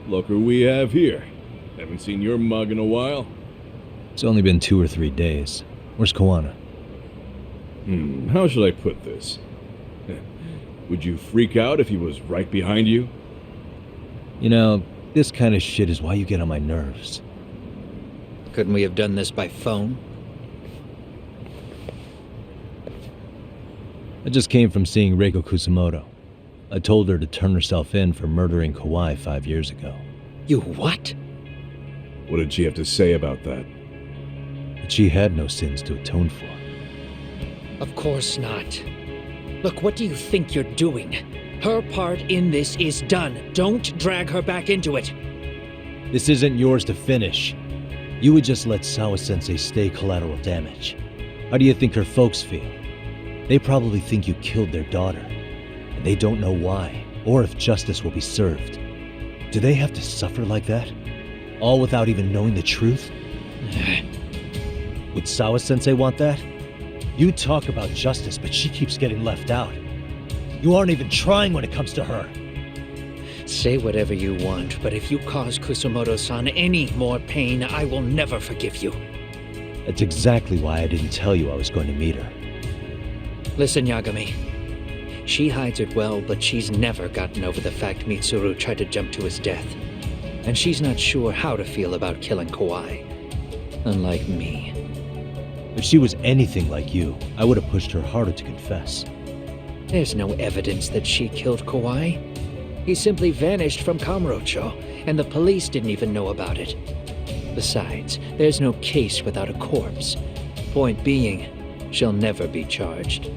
Look who we have here. Haven't seen your mug in a while. It's only been 2 or 3 days. Where's Koana? How should I put this? Would you freak out if he was right behind you? You know, this kind of shit is why you get on my nerves. Couldn't we have done this by phone? I just came from seeing Reiko Kusumoto. I told her to turn herself in for murdering Kawai 5 years ago. You what? What did she have to say about that? That she had no sins to atone for. Of course not. Look, what do you think you're doing? Her part in this is done. Don't drag her back into it. This isn't yours to finish. You would just let Sawa-sensei stay collateral damage. How do you think her folks feel? They probably think you killed their daughter, and they don't know why, or if justice will be served. Do they have to suffer like that? All without even knowing the truth? Would Sawa-sensei want that? You talk about justice, but she keeps getting left out. You aren't even trying when it comes to her. Say whatever you want, but if you cause Kusumoto-san any more pain, I will never forgive you. That's exactly why I didn't tell you I was going to meet her. Listen, Yagami. She hides it well, but she's never gotten over the fact Mitsuru tried to jump to his death. And she's not sure how to feel about killing Kawai. Unlike me. If she was anything like you, I would have pushed her harder to confess. There's no evidence that she killed Kawai. He simply vanished from Kamurocho, and the police didn't even know about it. Besides, there's no case without a corpse. Point being, she'll never be charged.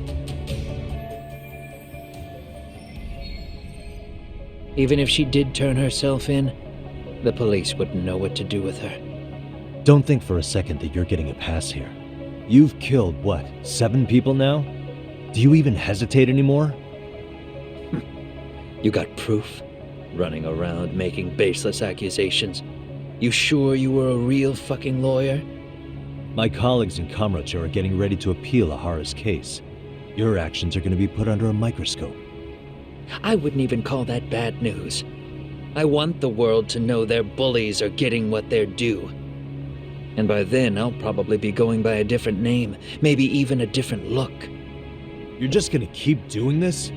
Even if she did turn herself in, the police wouldn't know what to do with her. Don't think for a second that you're getting a pass here. You've killed, what, 7 people now? Do you even hesitate anymore? You got proof? Running around making baseless accusations. You sure you were a real fucking lawyer? My colleagues in Kamurocho are getting ready to appeal Ahara's case. Your actions are going to be put under a microscope. I wouldn't even call that bad news. I want the world to know their bullies are getting what they're due. And by then, I'll probably be going by a different name, maybe even a different look. You're just gonna keep doing this?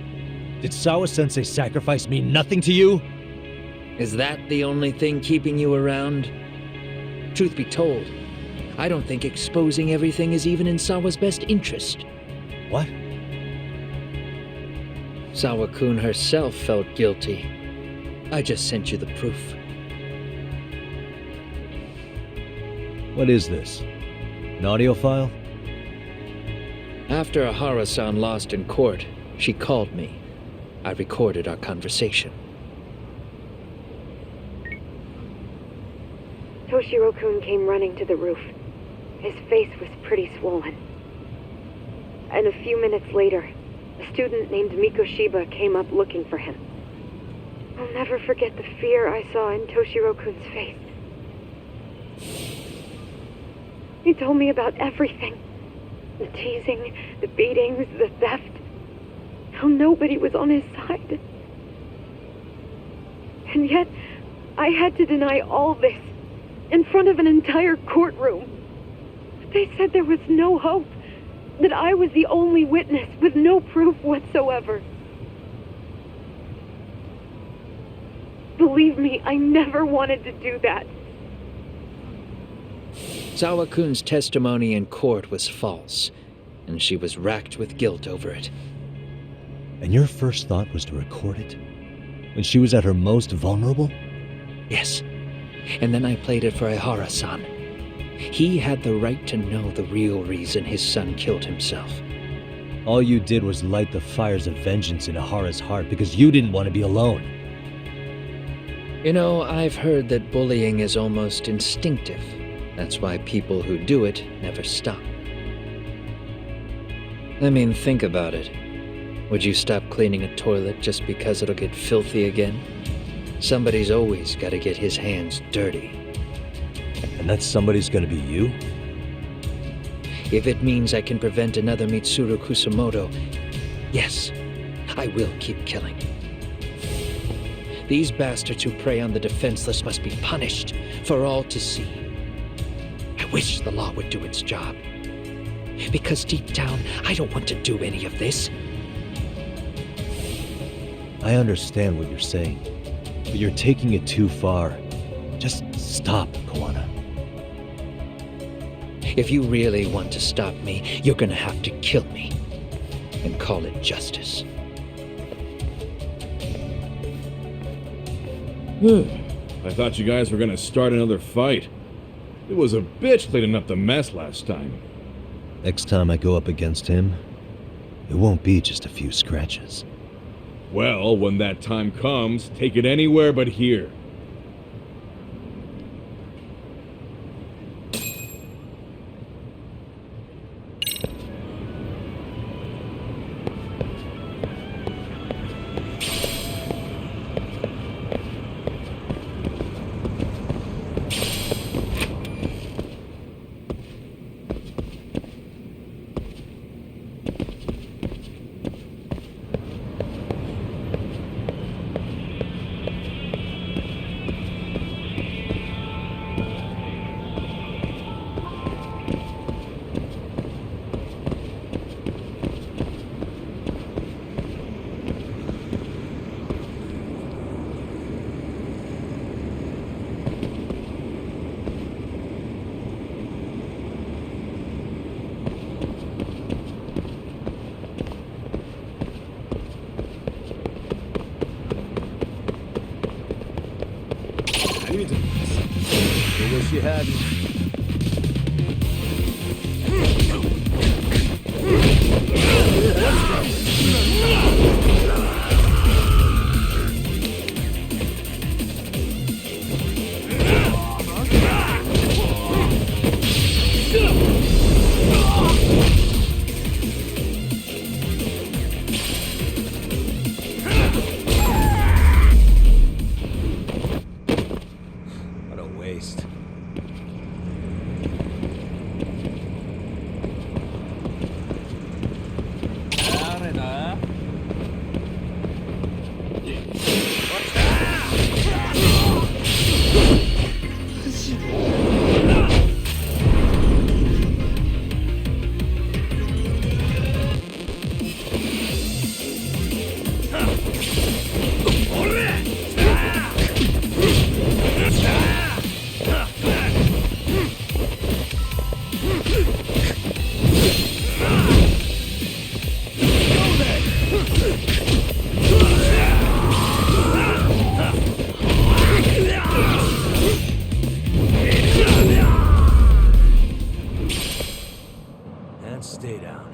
Did Sawa-sensei sacrifice mean nothing to you? Is that the only thing keeping you around? Truth be told, I don't think exposing everything is even in Sawa's best interest. What? Sawa-kun herself felt guilty. I just sent you the proof. What is this? An audio file? After Ahara-san lost in court, she called me. I recorded our conversation. Toshiro-kun came running to the roof. His face was pretty swollen. And a few minutes later, a student named Mikoshiba came up looking for him. I'll never forget the fear I saw in Toshiro-kun's face. He told me about everything. The teasing, the beatings, the theft. How nobody was on his side. And yet, I had to deny all this in front of an entire courtroom. They said there was no hope, that I was the only witness with no proof whatsoever. Believe me, I never wanted to do that. Sawa-kun's testimony in court was false, and she was racked with guilt over it. And your first thought was to record it? When she was at her most vulnerable? Yes. And then I played it for Ahara-san. He had the right to know the real reason his son killed himself. All you did was light the fires of vengeance in Ahara's heart because you didn't want to be alone. You know, I've heard that bullying is almost instinctive. That's why people who do it never stop. I mean, think about it. Would you stop cleaning a toilet just because it'll get filthy again? Somebody's always got to get his hands dirty. And that somebody's gonna be you? If it means I can prevent another Mitsuru Kusumoto, yes, I will keep killing. These bastards who prey on the defenseless must be punished for all to see. I wish the law would do its job. Because deep down, I don't want to do any of this. I understand what you're saying, but you're taking it too far. Just stop, Koana. If you really want to stop me, you're gonna have to kill me. And call it justice. I thought you guys were gonna start another fight. It was a bitch cleaning up the mess last time. Next time I go up against him, it won't be just a few scratches. Well, when that time comes, take it anywhere but here. I wish you hadn't. What a waste. And stay down.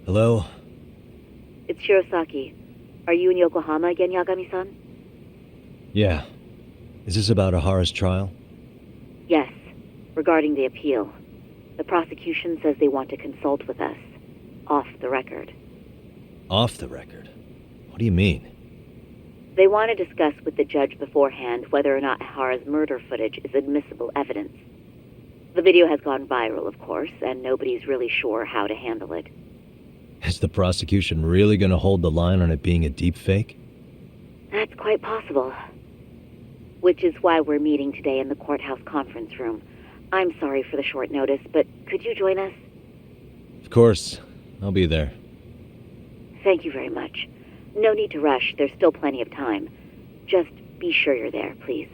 Hello? It's Shirosaki. Are you in Yokohama again, Yagami-san? Yeah. Is this about Ahara's trial? Yes, regarding the appeal. The prosecution says they want to consult with us. Off the record. Off the record? What do you mean? They want to discuss with the judge beforehand whether or not Ahara's murder footage is admissible evidence. The video has gone viral, of course, and nobody's really sure how to handle it. Is the prosecution really going to hold the line on it being a deepfake? That's quite possible. Which is why we're meeting today in the courthouse conference room. I'm sorry for the short notice, but could you join us? Of course. I'll be there. Thank you very much. No need to rush. There's still plenty of time. Just be sure you're there, please.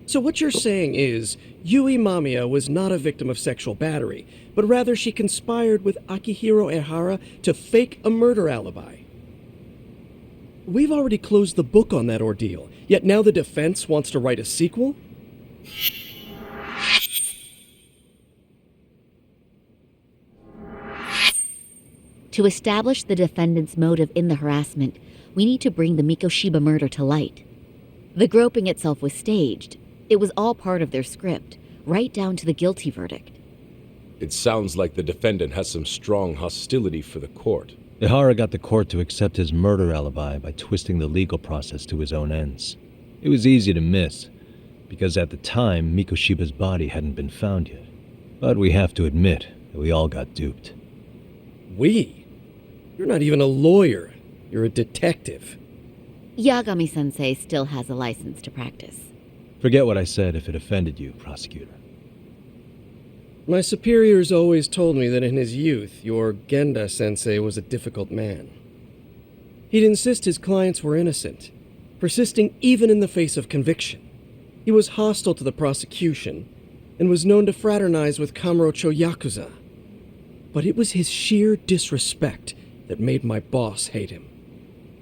So what you're saying is, Yui Mamiya was not a victim of sexual battery, but rather she conspired with Akihiro Ehara to fake a murder alibi. We've already closed the book on that ordeal, yet now the defense wants to write a sequel? To establish the defendant's motive in the harassment, we need to bring the Mikoshiba murder to light. The groping itself was staged. It was all part of their script, right down to the guilty verdict. It sounds like the defendant has some strong hostility for the court. Ehara got the court to accept his murder alibi by twisting the legal process to his own ends. It was easy to miss, because at the time, Mikoshiba's body hadn't been found yet. But we have to admit that we all got duped. We? You're not even a lawyer. You're a detective. Yagami-sensei still has a license to practice. Forget what I said if it offended you, prosecutor. My superiors always told me that in his youth, your Genda-sensei was a difficult man. He'd insist his clients were innocent, persisting even in the face of conviction. He was hostile to the prosecution, and was known to fraternize with Kamurocho Yakuza. But it was his sheer disrespect that made my boss hate him.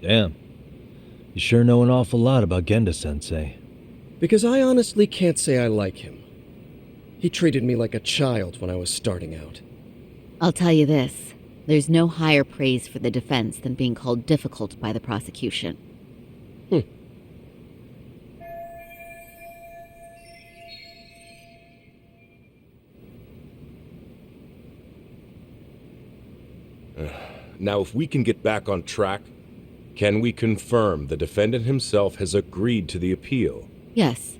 Damn. You sure know an awful lot about Genda-sensei. Because I honestly can't say I like him. He treated me like a child when I was starting out. I'll tell you this, there's no higher praise for the defense than being called difficult by the prosecution. Now, if we can get back on track, can we confirm the defendant himself has agreed to the appeal? Yes.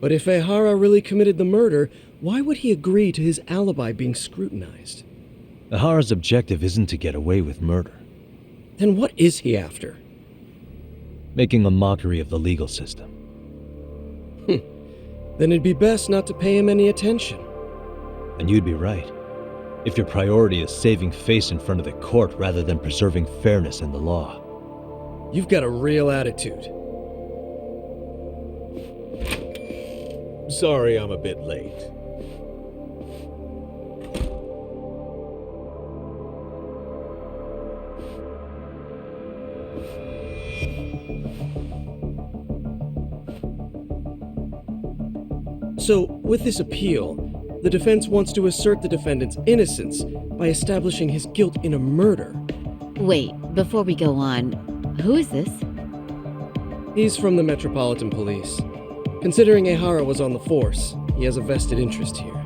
But if Ehara really committed the murder, why would he agree to his alibi being scrutinized? Ehara's objective isn't to get away with murder. Then what is he after? Making a mockery of the legal system. Then it'd be best not to pay him any attention. And you'd be right. If your priority is saving face in front of the court rather than preserving fairness in the law. You've got a real attitude. Sorry I'm a bit late. So, with this appeal, the defense wants to assert the defendant's innocence by establishing his guilt in a murder. Wait, before we go on, who is this? He's from the Metropolitan Police. Considering Ehara was on the force, he has a vested interest here.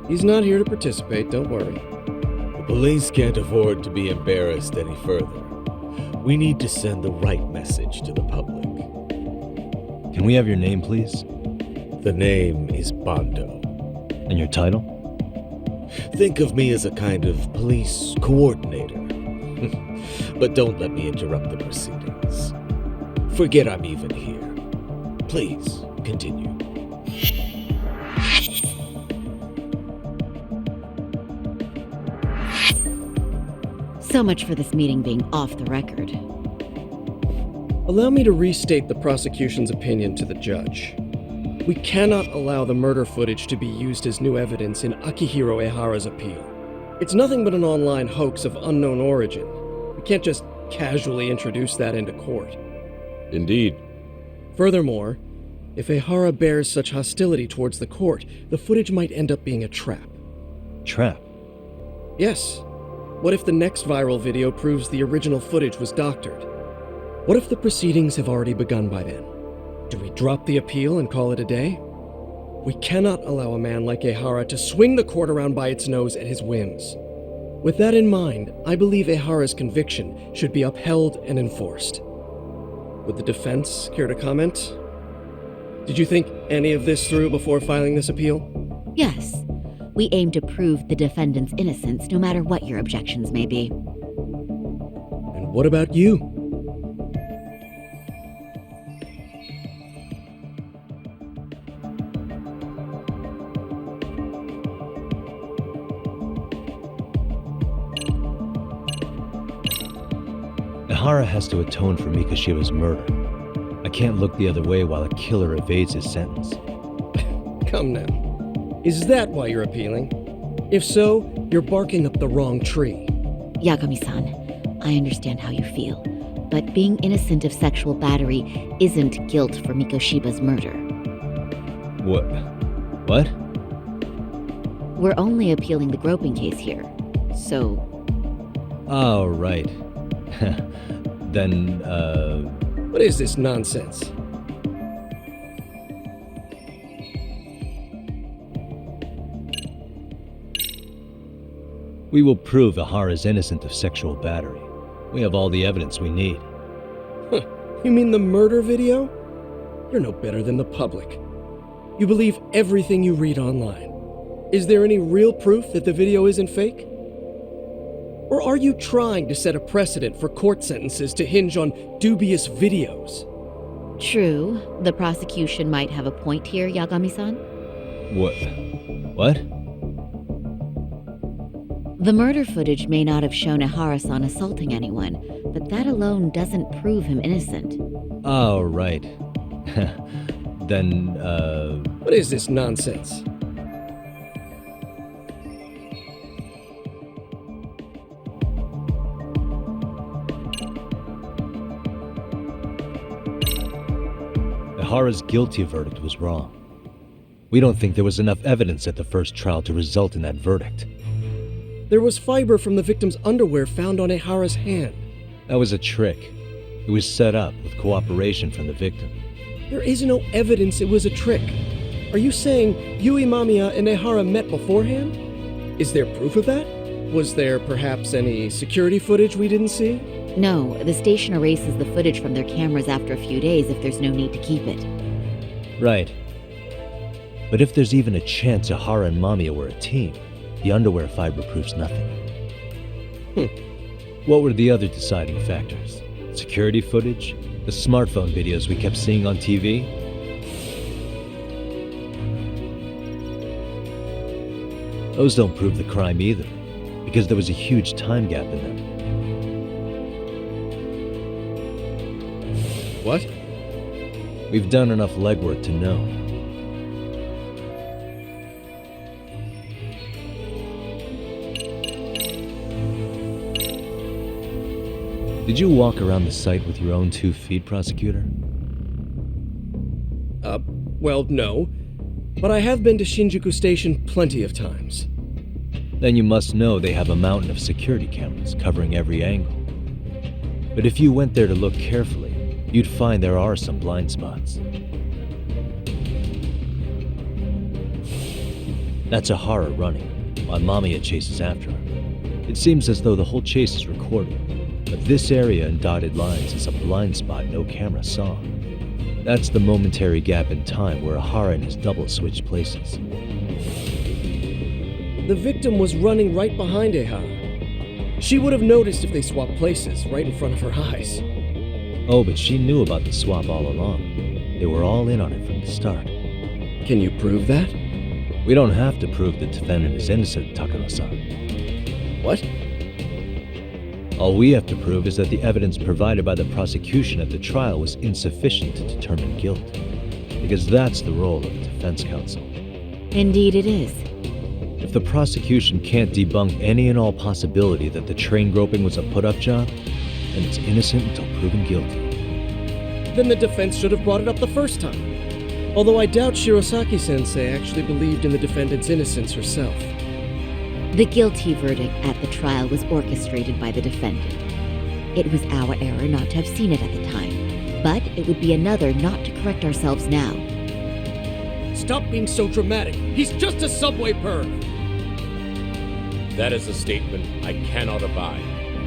He's not here to participate, don't worry. The police can't afford to be embarrassed any further. We need to send the right message to the public. Can we have your name, please? The name is Bando. And your title? Think of me as a kind of police coordinator. but don't let me interrupt the proceedings. Forget I'm even here. Please, continue. So much for this meeting being off the record. Allow me to restate the prosecution's opinion to the judge. We cannot allow the murder footage to be used as new evidence in Akihiro Ehara's appeal. It's nothing but an online hoax of unknown origin. We can't just casually introduce that into court. Indeed. Furthermore, if Ehara bears such hostility towards the court, the footage might end up being a trap. Trap? Yes. What if the next viral video proves the original footage was doctored? What if the proceedings have already begun by then? Do we drop the appeal and call it a day? We cannot allow a man like Ehara to swing the court around by its nose at his whims. With that in mind, I believe Ehara's conviction should be upheld and enforced. Would the defense care to comment? Did you think any of this through before filing this appeal? Yes. We aim to prove the defendant's innocence, no matter what your objections may be. And what about you? Ehara has to atone for Mikoshiba's murder. I can't look the other way while a killer evades his sentence. Come now. Is that why you're appealing? If so, you're barking up the wrong tree. Yagami-san, I understand how you feel, but being innocent of sexual battery isn't guilt for Mikoshiba's murder. What? We're only appealing the groping case here, so... Oh, right. Then, What is this nonsense? we will prove Ehara is innocent of sexual battery. We have all the evidence we need. Huh. You mean the murder video? You're no better than the public. You believe everything you read online. Is there any real proof that the video isn't fake? Or are you trying to set a precedent for court sentences to hinge on dubious videos? True, the prosecution might have a point here, Yagami-san. What? The murder footage may not have shown Ehara-san assaulting anyone, but that alone doesn't prove him innocent. Oh, right. Then, What is this nonsense? Ehara's guilty verdict was wrong. We don't think there was enough evidence at the first trial to result in that verdict. There was fiber from the victim's underwear found on Ehara's hand. That was a trick. It was set up with cooperation from the victim. There is no evidence it was a trick. Are you saying Yui Mamiya and Ehara met beforehand? Is there proof of that? Was there perhaps any security footage we didn't see? No, the station erases the footage from their cameras after a few days if there's no need to keep it. Right. But if there's even a chance Ehara and Mamiya were a team, the underwear fiber proves nothing. What were the other deciding factors? Security footage? The smartphone videos we kept seeing on TV? Those don't prove the crime either, because there was a huge time gap in them. What? We've done enough legwork to know. Did you walk around the site with your own 2 feet, prosecutor? Well, no. But I have been to Shinjuku Station plenty of times. Then you must know they have a mountain of security cameras covering every angle. But if you went there to look carefully, you'd find there are some blind spots. That's Ehara running, while Mamiya chases after her. It seems as though the whole chase is recorded, but this area in dotted lines is a blind spot no camera saw. That's the momentary gap in time where Ehara and his double switched places. The victim was running right behind Ehara. She would have noticed if they swapped places right in front of her eyes. Oh, but she knew about the swap all along. They were all in on it from the start. Can you prove that? We don't have to prove the defendant is innocent, Takano-san. What? All we have to prove is that the evidence provided by the prosecution at the trial was insufficient to determine guilt. Because that's the role of the defense counsel. Indeed it is. If the prosecution can't debunk any and all possibility that the train groping was a put-up job, then it's innocent until proven guilty. Then the defense should have brought it up the first time. Although I doubt Shirosaki-sensei actually believed in the defendant's innocence herself. The guilty verdict at the trial was orchestrated by the defendant. It was our error not to have seen it at the time, but it would be another not to correct ourselves now. Stop being so dramatic. He's just a subway perv. That is a statement I cannot abide.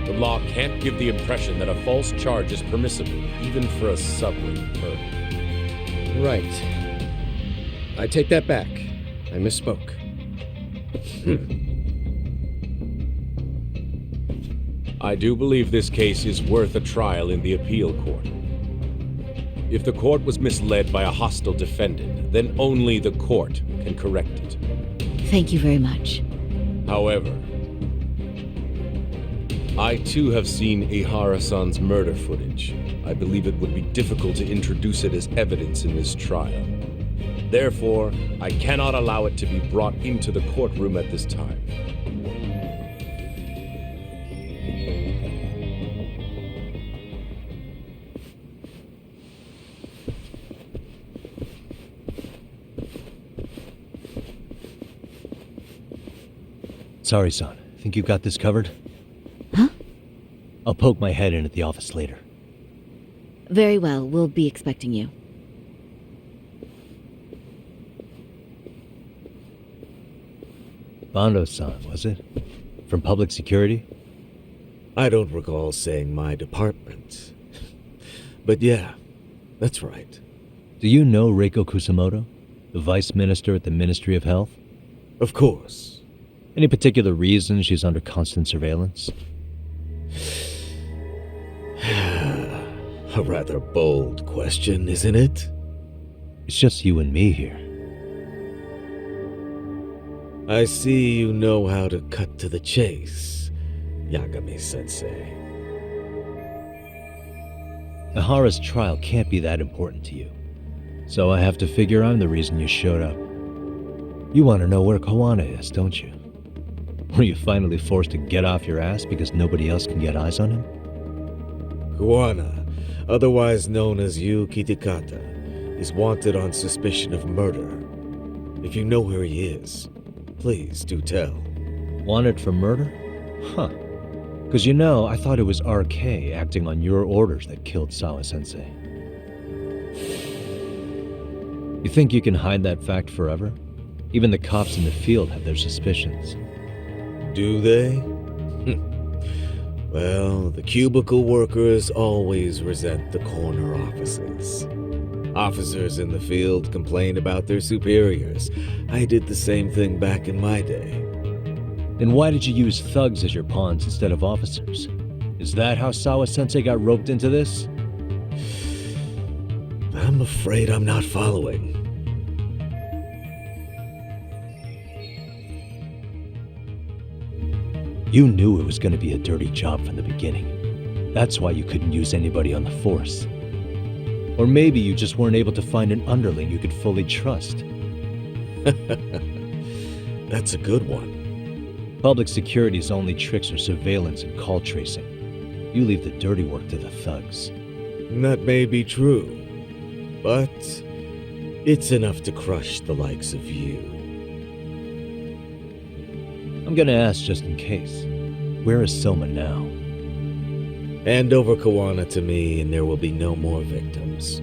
The law can't give the impression that a false charge is permissible, even for a subway perv. Right. I take that back. I misspoke. I do believe this case is worth a trial in the appeal court. If the court was misled by a hostile defendant, then only the court can correct it. Thank you very much. However, I too have seen Ihara-san's murder footage. I believe it would be difficult to introduce it as evidence in this trial. Therefore, I cannot allow it to be brought into the courtroom at this time. Sorry, son. Think you got this covered? Huh? I'll poke my head in at the office later. Very well, we'll be expecting you. Bando-san, was it? From public security? I don't recall saying my department. But yeah, that's right. Do you know Reiko Kusamoto, the vice minister at the Ministry of Health? Of course. Any particular reason she's under constant surveillance? A rather bold question, isn't it? It's just you and me here. I see you know how to cut to the chase, Yagami-sensei. Ihara's trial can't be that important to you. So I have to figure I'm the reason you showed up. You want to know where Kawana is, don't you? Were you finally forced to get off your ass because nobody else can get eyes on him? Kuwana, otherwise known as Yu Kitakata, is wanted on suspicion of murder. If you know where he is, please do tell. Wanted for murder? Huh. Because you know, I thought it was RK acting on your orders that killed Sawa-sensei. You think you can hide that fact forever? Even the cops in the field have their suspicions. Do they? Well, the cubicle workers always resent the corner offices. Officers in the field complain about their superiors. I did the same thing back in my day. Then why did you use thugs as your pawns instead of officers? Is that how Sawa-sensei got roped into this? I'm afraid I'm not following. You knew it was going to be a dirty job from the beginning. That's why you couldn't use anybody on the force. Or maybe you just weren't able to find an underling you could fully trust. That's a good one. Public security's only tricks are surveillance and call tracing. You leave the dirty work to the thugs. That may be true, but it's enough to crush the likes of you. I'm gonna ask just in case. Where is Soma now? Hand over Kawana to me and there will be no more victims.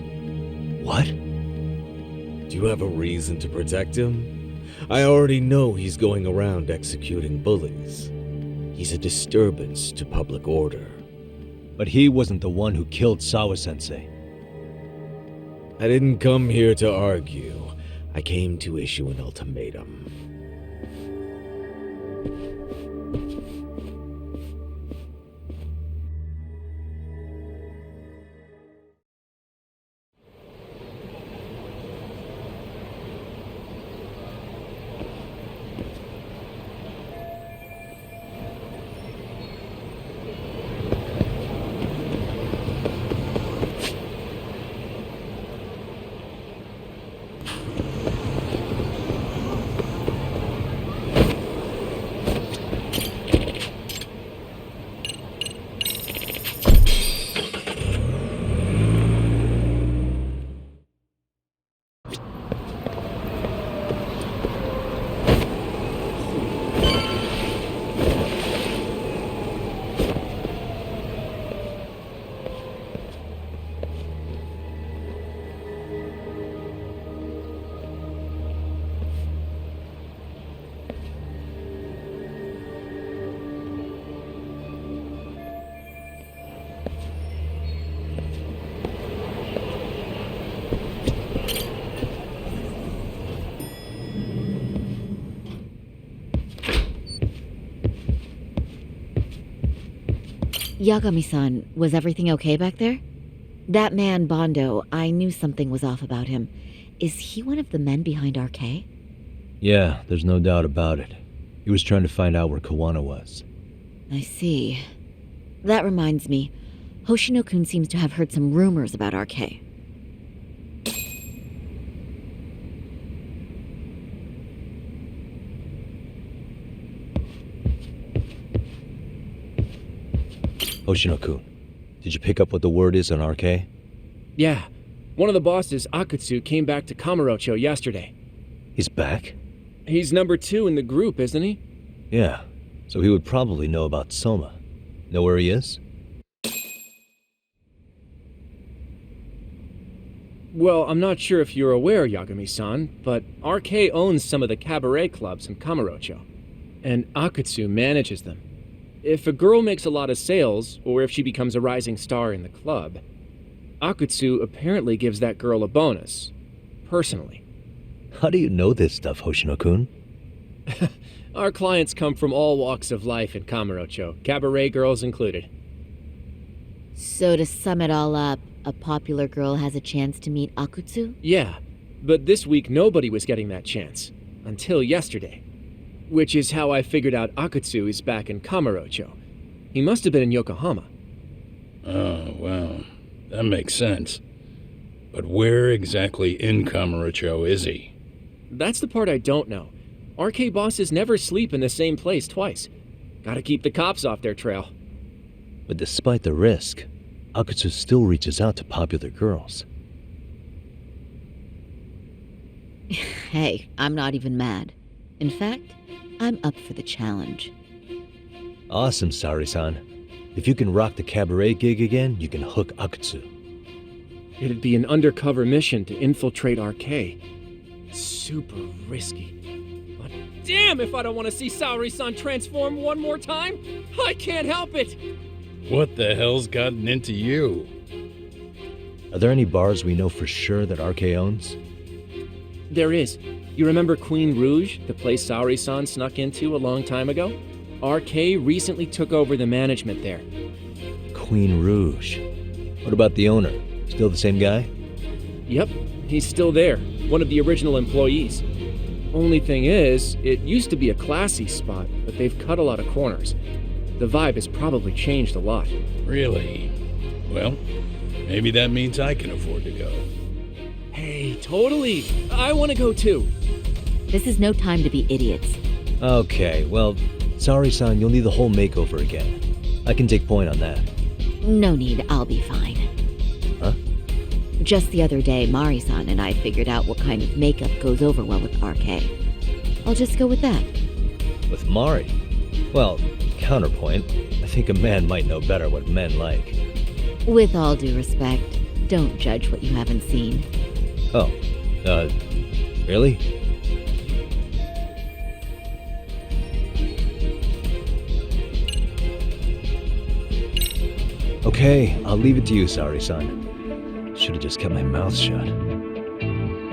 What? Do you have a reason to protect him? I already know he's going around executing bullies. He's a disturbance to public order. But he wasn't the one who killed Sawa-sensei. I didn't come here to argue. I came to issue an ultimatum. Yagami-san, was everything okay back there? That man, Bondo, I knew something was off about him. Is he one of the men behind RK? Yeah, there's no doubt about it. He was trying to find out where Kawana was. I see. That reminds me, Hoshino-kun seems to have heard some rumors about RK. Hoshino-kun, did you pick up what the word is on RK? Yeah. One of the bosses, Akutsu, came back to Kamurocho yesterday. He's back? He's number 2 in the group, isn't he? Yeah, so he would probably know about Soma. Know where he is? Well, I'm not sure if you're aware, Yagami-san, but RK owns some of the cabaret clubs in Kamurocho, and Akutsu manages them. If a girl makes a lot of sales, or if she becomes a rising star in the club, Akutsu apparently gives that girl a bonus, personally. How do you know this stuff, Hoshino-kun? Our clients come from all walks of life in Kamurocho, cabaret girls included. So to sum it all up, a popular girl has a chance to meet Akutsu? Yeah, but this week nobody was getting that chance, until yesterday. Which is how I figured out Akutsu is back in Kamurocho. He must have been in Yokohama. Oh, well, that makes sense. But where exactly in Kamurocho is he? That's the part I don't know. RK bosses never sleep in the same place twice. Gotta keep the cops off their trail. But despite the risk, Akutsu still reaches out to popular girls. Hey, I'm not even mad. In fact, I'm up for the challenge. Awesome, Sari-san. If you can rock the cabaret gig again, you can hook Akutsu. It'd be an undercover mission to infiltrate RK. Super risky. But damn if I don't want to see Saori-san transform one more time! I can't help it! What the hell's gotten into you? Are there any bars we know for sure that RK owns? There is. You remember Queen Rouge, the place Saori-san snuck into a long time ago? RK recently took over the management there. Queen Rouge. What about the owner? Still the same guy? Yep, he's still there. One of the original employees. Only thing is, it used to be a classy spot, but they've cut a lot of corners. The vibe has probably changed a lot. Really? Well, maybe that means I can afford to go. Hey, totally! I want to go too! This is no time to be idiots. Okay, well, Sari-san, you'll need the whole makeover again. I can take point on that. No need, I'll be fine. Huh? Just the other day, Mari-san and I figured out what kind of makeup goes over well with RK. I'll just go with that. With Mari? Well, counterpoint, I think a man might know better what men like. With all due respect, don't judge what you haven't seen. Oh, really? Okay, I'll leave it to you, Sari-san. Should have just kept my mouth shut.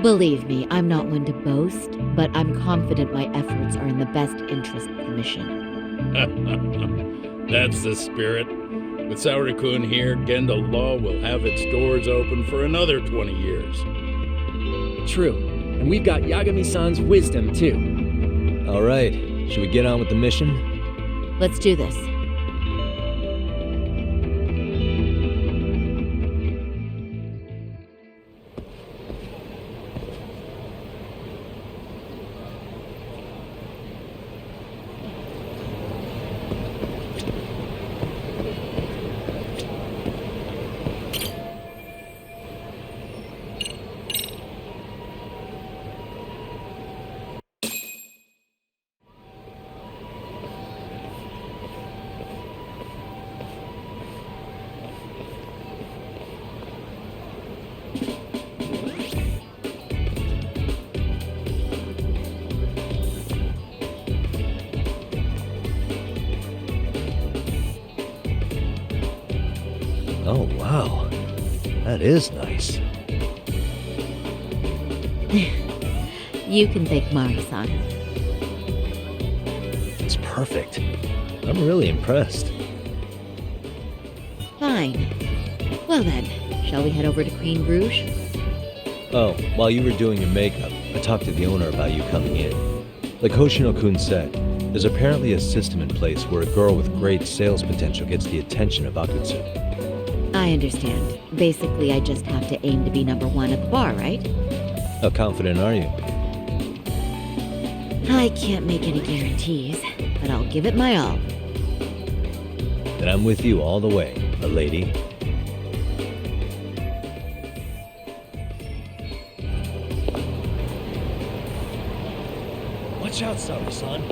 Believe me, I'm not one to boast, but I'm confident my efforts are in the best interest of the mission. That's the spirit. With Saori-kun here, Genda Law will have its doors open for another 20 years. True. And we've got Yagami-san's wisdom, too. All right, should we get on with the mission? Let's do this. Oh, wow. That is nice. You can thank Mari-san. It's perfect. I'm really impressed. fine. Well then, shall we head over to Queen Bruges? Oh, while you were doing your makeup, I talked to the owner about you coming in. Like Hoshino-kun said, there's apparently a system in place where a girl with great sales potential gets the attention of Akutsu. I understand. Basically, I just have to aim to be number one at the bar, right? How confident are you? I can't make any guarantees, but I'll give it my all. Then I'm with you all the way, a lady. Watch out, Saru-san.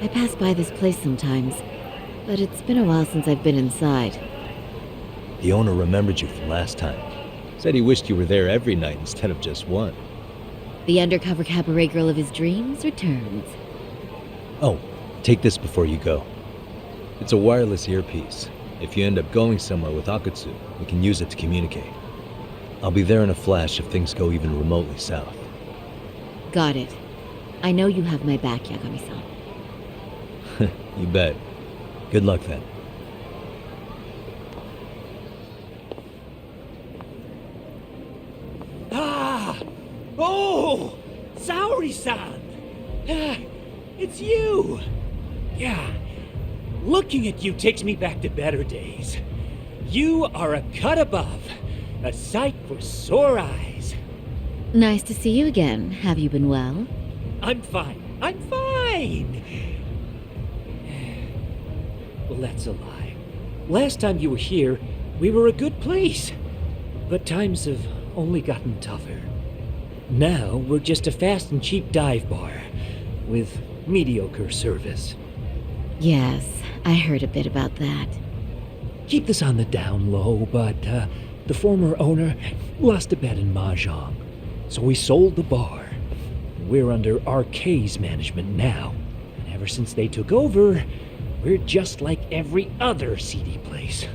I pass by this place sometimes, but it's been a while since I've been inside. The owner remembered you from last time. Said he wished you were there every night instead of just one. The undercover cabaret girl of his dreams returns. Oh, take this before you go. It's a wireless earpiece. If you end up going somewhere with Akutsu, we can use it to communicate. I'll be there in a flash if things go even remotely south. Got it. I know you have my back, Yagami-san. You bet. Good luck then. Ah! Oh! Saori-san! It's you! Yeah, looking at you takes me back to better days. You are a cut above, a sight for sore eyes. Nice to see you again. Have you been well? I'm fine. I'm fine! Well, that's a lie. Last time you were here, we were a good place. But times have only gotten tougher. Now, we're just a fast and cheap dive bar with mediocre service. Yes, I heard a bit about that. Keep this on the down low, but the former owner lost a bet in Mahjong. So we sold the bar. We're under RK's management now. And ever since they took over, we're just like every other seedy place.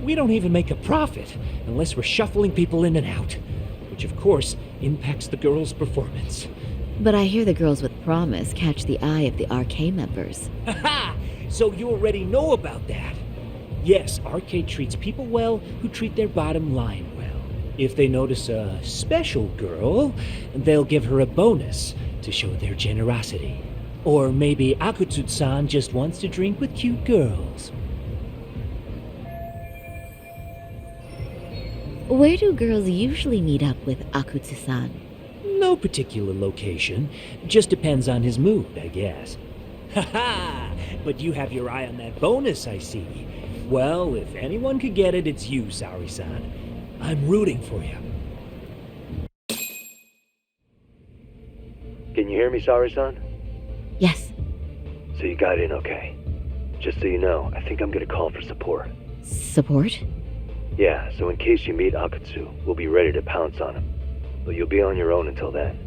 We don't even make a profit unless we're shuffling people in and out, which of course impacts the girls' performance. But I hear the girls with promise catch the eye of the RK members. Haha! So you already know about that. Yes, RK treats people well who treat their bottom line well. If they notice a special girl, they'll give her a bonus to show their generosity. Or maybe Akutsu-san just wants to drink with cute girls. Where do girls usually meet up with Akutsu-san? No particular location. Just depends on his mood, I guess. Haha! But you have your eye on that bonus, I see. Well, if anyone could get it, it's you, Saori-san. I'm rooting for you. Can you hear me, Saori-san? Yes. So you got in okay. Just so you know, I think I'm gonna call for support. Support? Yeah, so in case you meet Akutsu, we'll be ready to pounce on him. But you'll be on your own until then.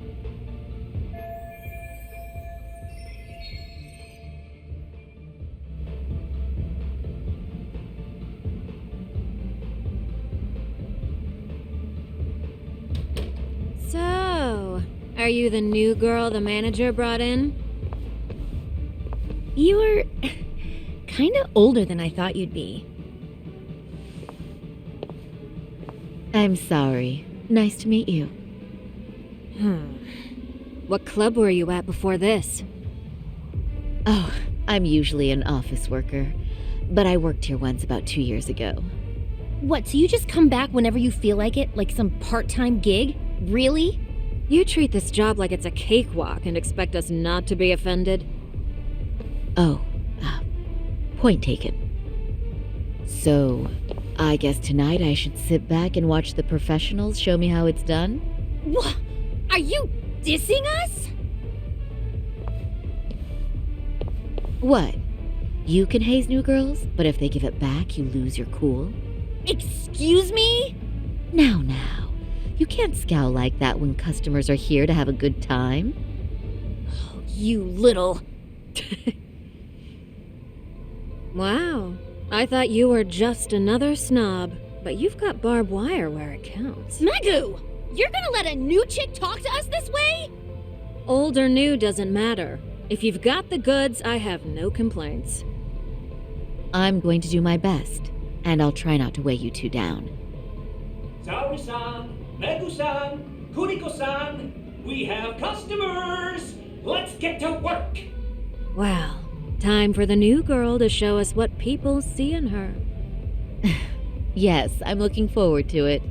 So, are you the new girl the manager brought in? You're kinda older than I thought you'd be. I'm sorry. Nice to meet you. What club were you at before this? Oh, I'm usually an office worker, but I worked here once about 2 years ago. What, so you just come back whenever you feel like it? Like some part-time gig? Really? You treat this job like it's a cakewalk and expect us not to be offended? Oh, point taken. So, I guess tonight I should sit back and watch the professionals show me how it's done? What? Are you dissing us? What? You can haze new girls, but if they give it back, you lose your cool? Excuse me? Now. You can't scowl like that when customers are here to have a good time. Oh, you little... Wow. I thought you were just another snob, but you've got barbed wire where it counts. Megu! You're gonna let a new chick talk to us this way? Old or new doesn't matter. If you've got the goods, I have no complaints. I'm going to do my best, and I'll try not to weigh you two down. Saori-san, Megu-san, Kuniko-san, we have customers! Let's get to work! Well, time for the new girl to show us what people see in her. Yes, I'm looking forward to it.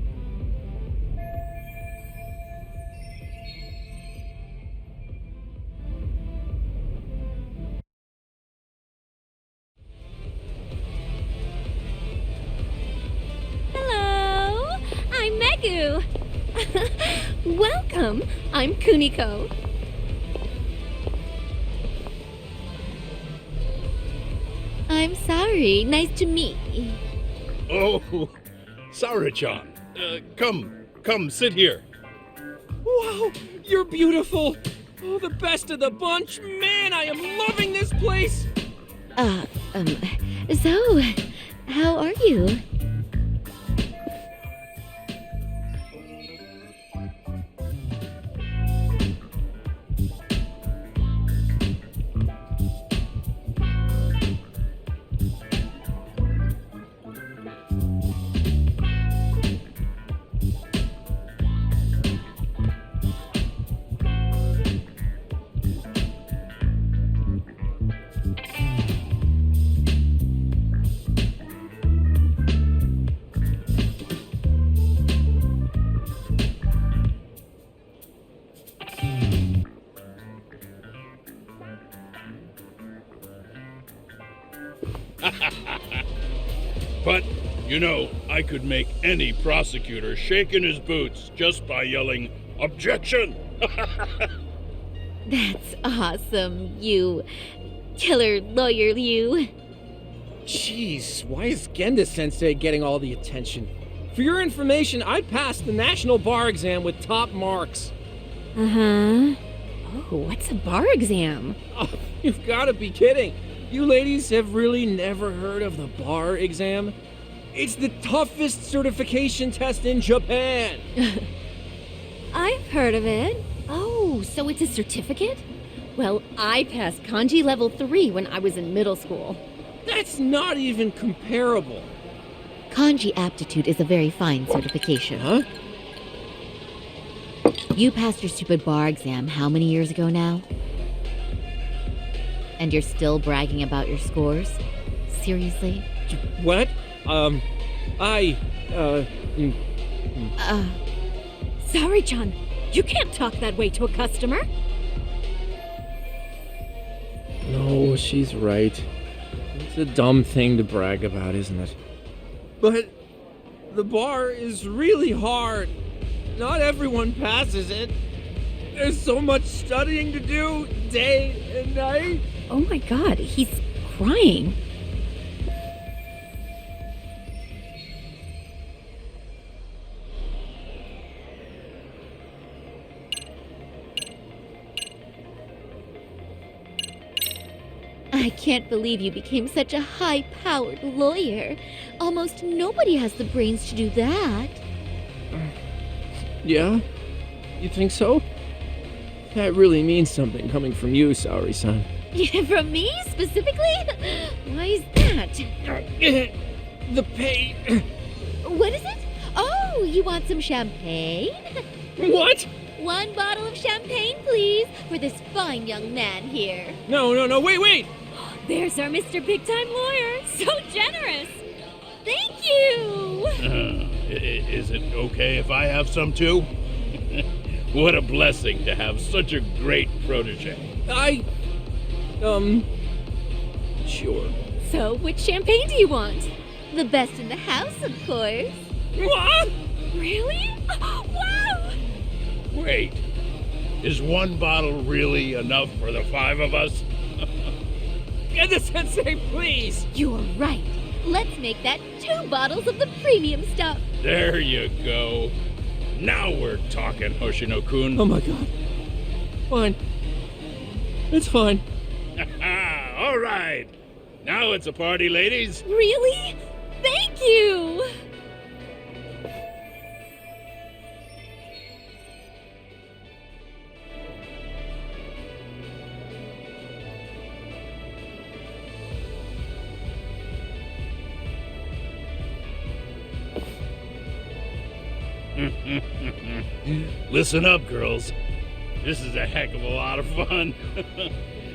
Hello, I'm Megu. Welcome, I'm Kuniko. I'm sorry. Nice to meet you. Oh, Sarah-chan. Come, sit here. Wow, you're beautiful. Oh, the best of the bunch. Man, I am loving this place. So, how are you? But, I could make any prosecutor shake in his boots just by yelling, "Objection!" That's awesome, you killer lawyer, you. Jeez, why is Genda-sensei getting all the attention? For your information, I passed the national bar exam with top marks. Uh-huh. Oh, what's a bar exam? Oh, you've got to be kidding. You ladies have really never heard of the bar exam? It's the toughest certification test in Japan. I've heard of it. Oh, so it's a certificate? Well, I passed kanji level 3 when I was in middle school. That's not even comparable. Kanji aptitude is a very fine certification. Huh? You passed your stupid bar exam how many years ago now? And you're still bragging about your scores? Seriously? What? Sorry-chan, you can't talk that way to a customer. No, she's right. It's a dumb thing to brag about, isn't it? But the bar is really hard. Not everyone passes it. There's so much studying to do, day and night. Oh my god, he's crying. I can't believe you became such a high-powered lawyer. Almost nobody has the brains to do that. Yeah? You think so? That really means something coming from you, Saori-san. From me, specifically? Why is that? The pain. What is it? Oh, you want some champagne? What? 1 bottle of champagne, please, for this fine young man here. No, wait! There's our Mr. Big Time Lawyer. So generous. Thank you. Is it okay if I have some too? What a blessing to have such a great protege. Sure. So, which champagne do you want? The best in the house, of course. What? Really? Wow! Wait, is one bottle really enough for the 5 of us? Genda-sensei, please! You're right. Let's make that 2 bottles of the premium stuff. There you go. Now we're talking, Hoshino-kun. Oh my god. Fine. It's fine. All right. Now it's a party, ladies. Really? Thank you! Listen up, girls. This is a heck of a lot of fun.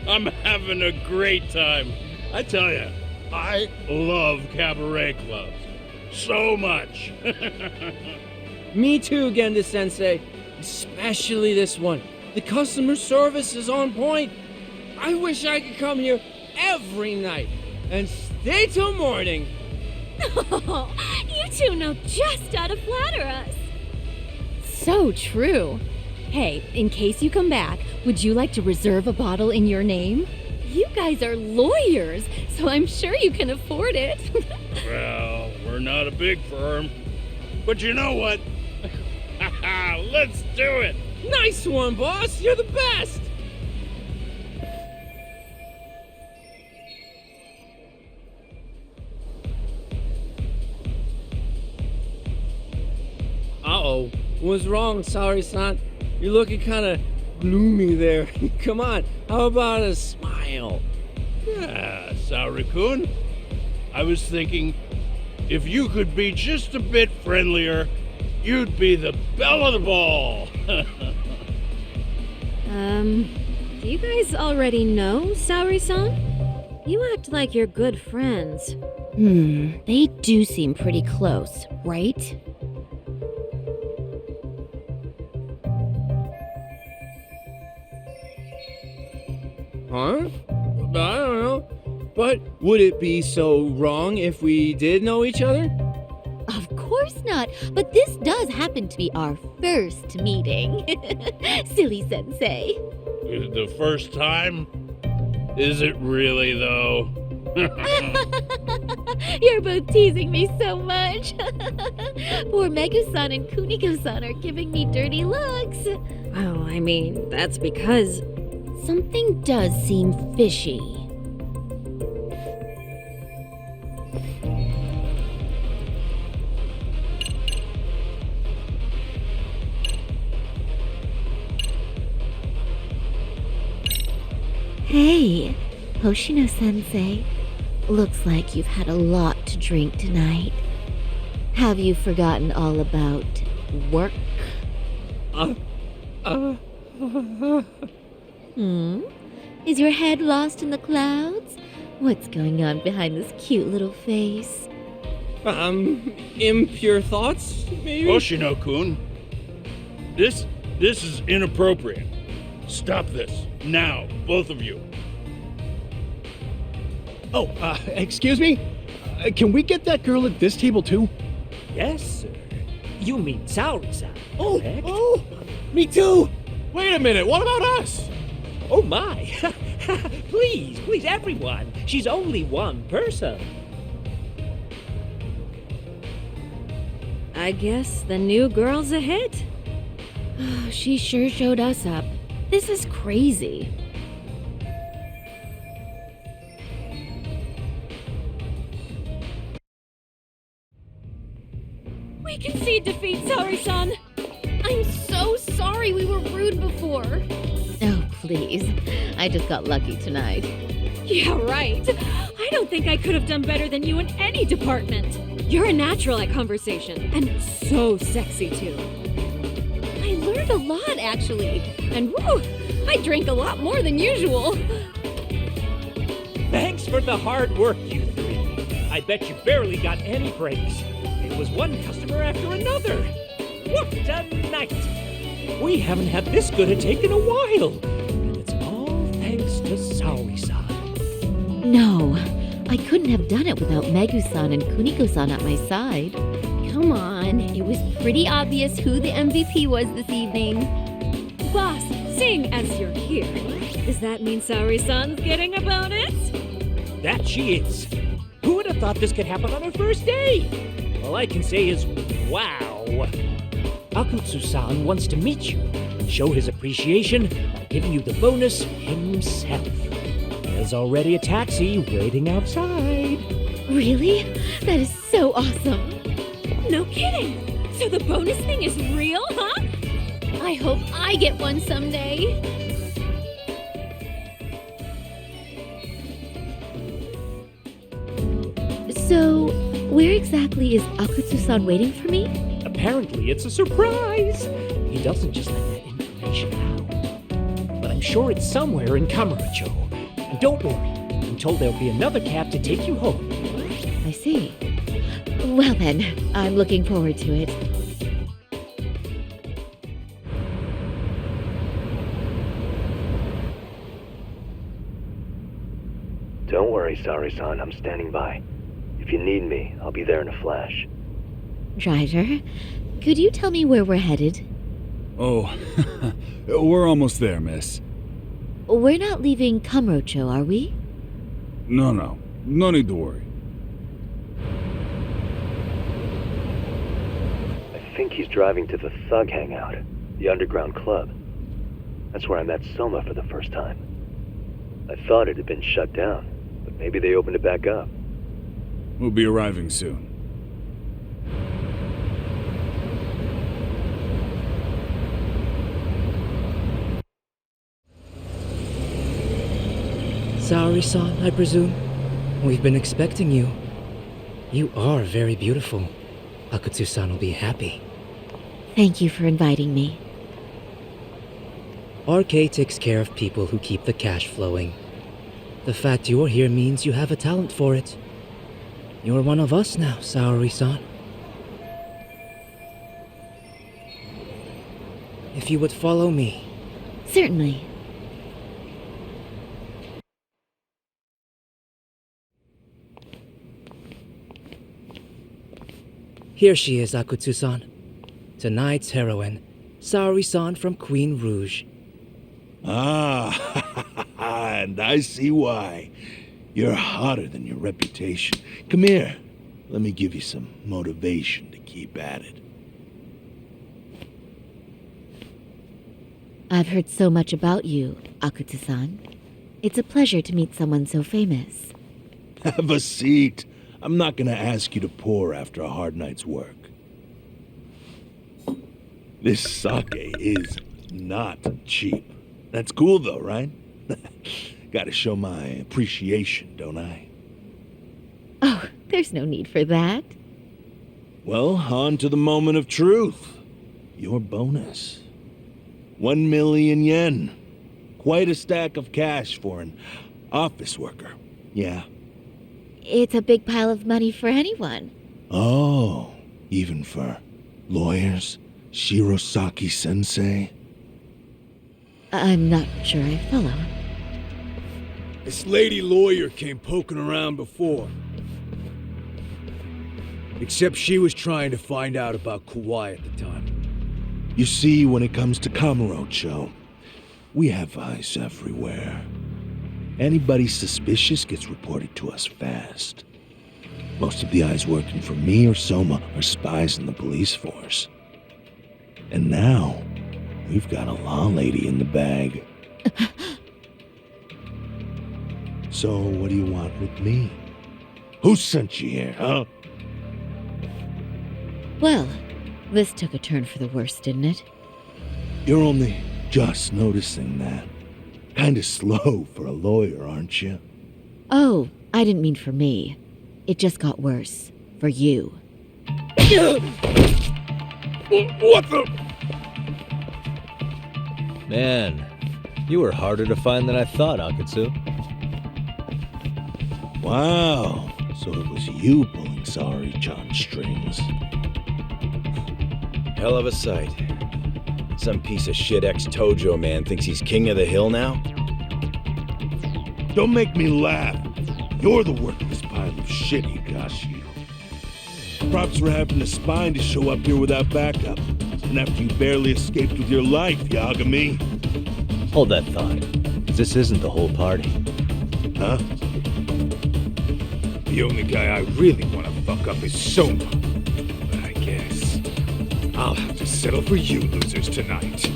I'm having a great time. I tell you, I love cabaret clubs so much. Me too, Genda-sensei. Especially this one. The customer service is on point. I wish I could come here every night and stay till morning. Oh, you two know just how to flatter us. So true. Hey, in case you come back, would you like to reserve a bottle in your name? You guys are lawyers, so I'm sure you can afford it. Well, we're not a big firm, but you know what? Let's do it. Nice one, boss. You're the best. Uh-oh. What's wrong, Saori-san? You're looking kind of gloomy there. Come on, how about a smile? Yeah, Saori-kun. I was thinking, if you could be just a bit friendlier, you'd be the belle of the ball. Do you guys already know Saori-san? You act like you're good friends. They do seem pretty close, right? Huh? I don't know. But would it be so wrong if we did know each other? Of course not, but this does happen to be our first meeting. Silly sensei. The first time? Is it really, though? You're both teasing me so much. Poor Megu-san and Kuniko-san are giving me dirty looks. Well, I mean, that's because... Something does seem fishy. Hey, Hoshino-sensei. Looks like you've had a lot to drink tonight. Have you forgotten all about work? Is your head lost in the clouds? What's going on behind this cute little face? Impure thoughts, maybe? Hoshino-kun, this is inappropriate. Stop this, now, both of you. Oh, excuse me? Can we get that girl at this table too? Yes, sir. You mean Saori-san, correct? Oh, me too! Wait a minute, what about us? Oh my! Please, everyone. She's only one person. I guess the new girl's a hit. She sure showed us up. This is crazy. We concede defeat, Saori-san. I'm so sorry we were rude before. Oh, please. I just got lucky tonight. Yeah, right. I don't think I could have done better than you in any department. You're a natural at conversation, and so sexy too. I learned a lot, actually. And woo, I drank a lot more than usual. Thanks for the hard work, you three. I bet you barely got any breaks. It was one customer after another. What a night! We haven't had this good a take in a while. And it's all thanks to Saori-san. No, I couldn't have done it without Megu-san and Kuniko-san at my side. Come on, it was pretty obvious who the MVP was this evening. Boss, sing as you're here. Does that mean Saori-san's getting a bonus? That she is. Who would have thought this could happen on her first day? All I can say is, wow. Akutsu-san wants to meet you, show his appreciation by giving you the bonus himself. There's already a taxi waiting outside. Really? That is so awesome. No kidding! So the bonus thing is real, huh? I hope I get one someday. So, where exactly is Akutsu-san waiting for me? Apparently it's a surprise. He doesn't just let that information out. But I'm sure it's somewhere in Kamurocho. And don't worry, I'm told there'll be another cab to take you home. I see. Well then, I'm looking forward to it. Don't worry, Saori-san. I'm standing by. If you need me, I'll be there in a flash. Driver, could you tell me where we're headed? Oh, we're almost there, miss. We're not leaving Kamurocho, are we? No. No need to worry. I think he's driving to the Thug Hangout, the underground club. That's where I met Soma for the first time. I thought it had been shut down, but maybe they opened it back up. We'll be arriving soon. Saori-san, I presume? We've been expecting you. You are very beautiful. Akutsu-san will be happy. Thank you for inviting me. RK takes care of people who keep the cash flowing. The fact you're here means you have a talent for it. You're one of us now, Saori-san. If you would follow me. Certainly. Here she is, Akutsu-san. Tonight's heroine, Saori-san from Queen Rouge. Ah, and I see why. You're hotter than your reputation. Come here. Let me give you some motivation to keep at it. I've heard so much about you, Akutsu-san. It's a pleasure to meet someone so famous. Have a seat. I'm not gonna ask you to pour after a hard night's work. This sake is not cheap. That's cool though, right? Gotta show my appreciation, don't I? Oh, there's no need for that. Well, on to the moment of truth. Your bonus. 1 million yen. Quite a stack of cash for an office worker. Yeah. It's a big pile of money for anyone. Oh, even for lawyers? Shirosaki-sensei? I'm not sure I follow. This lady lawyer came poking around before. Except she was trying to find out about Kauai at the time. You see, when it comes to Kamurocho, we have eyes everywhere. Anybody suspicious gets reported to us fast. Most of the eyes working for me or Soma are spies in the police force. And now, we've got a law lady in the bag. So, what do you want with me? Who sent you here, huh? Well, this took a turn for the worse, didn't it? You're only just noticing that. Kinda slow for a lawyer, aren't you? Oh, I didn't mean for me. It just got worse. For you. What the? Man, you were harder to find than I thought, Akutsu. Wow, so it was you pulling Sari-chan's strings. Hell of a sight. Some piece of shit ex-Tojo man thinks he's king of the hill now? Don't make me laugh. You're the worthless pile of shit, Higashi. Props for having the spine to show up here without backup. And after you barely escaped with your life, Yagami. Hold that thought. This isn't the whole party. Huh? The only guy I really want to fuck up is Soma. But I guess I'll have to settle for you losers tonight.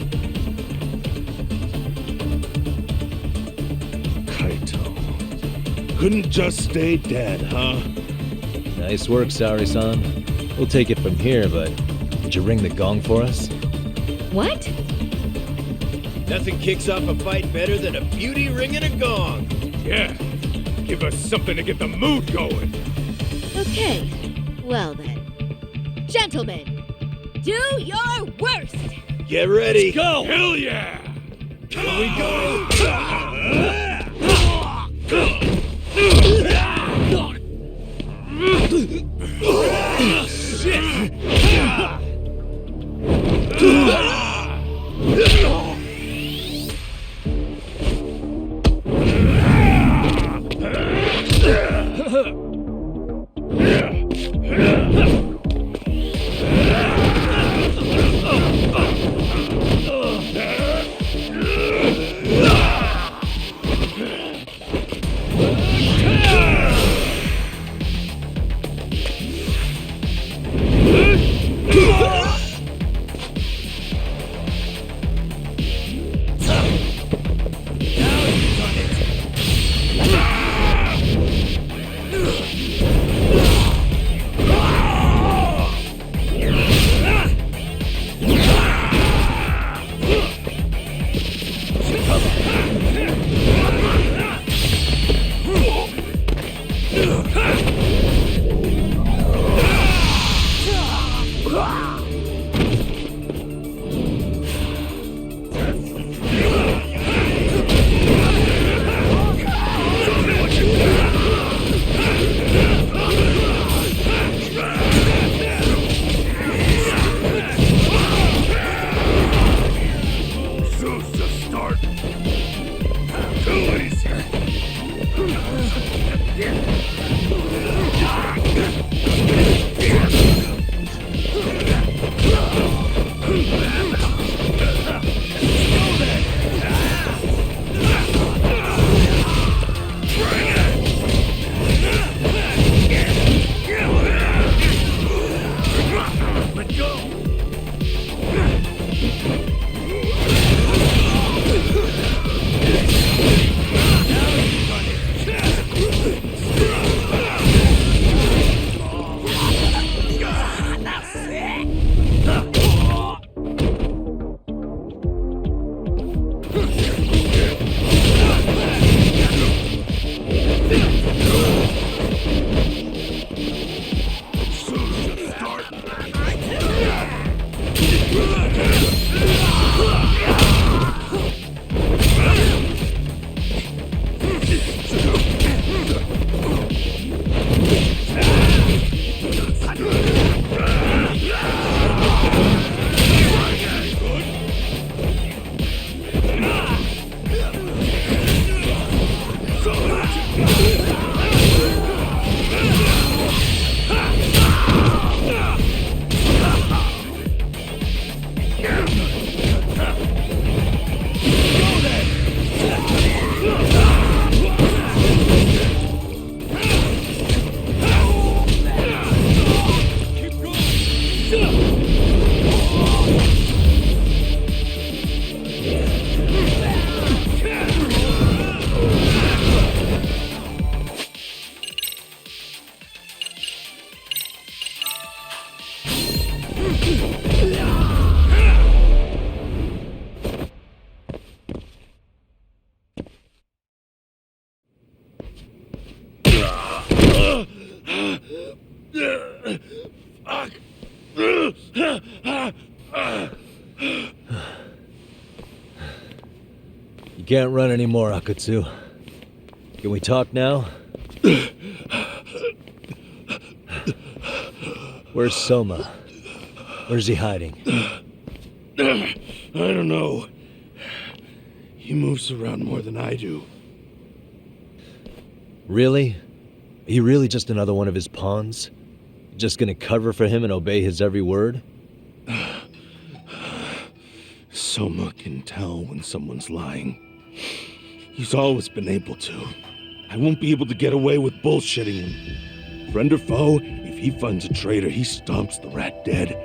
Kaito. Couldn't just stay dead, huh? Nice work, Sari-san. We'll take it from here, but did you ring the gong for us? What? Nothing kicks off a fight better than a beauty ringing a gong. Yeah, give us something to get the mood going. Okay, well then. Gentlemen, do your worst! Get ready. Let's go! Hell yeah! Here we go! Shit! You can't run anymore, Akatsu. Can we talk now? Where's Soma? Where's he hiding? I don't know. He moves around more than I do. Really? Are you really just another one of his pawns? Just gonna cover for him and obey his every word? Soma can tell when someone's lying. He's always been able to. I won't be able to get away with bullshitting him. Friend or foe, if he finds a traitor, he stomps the rat dead.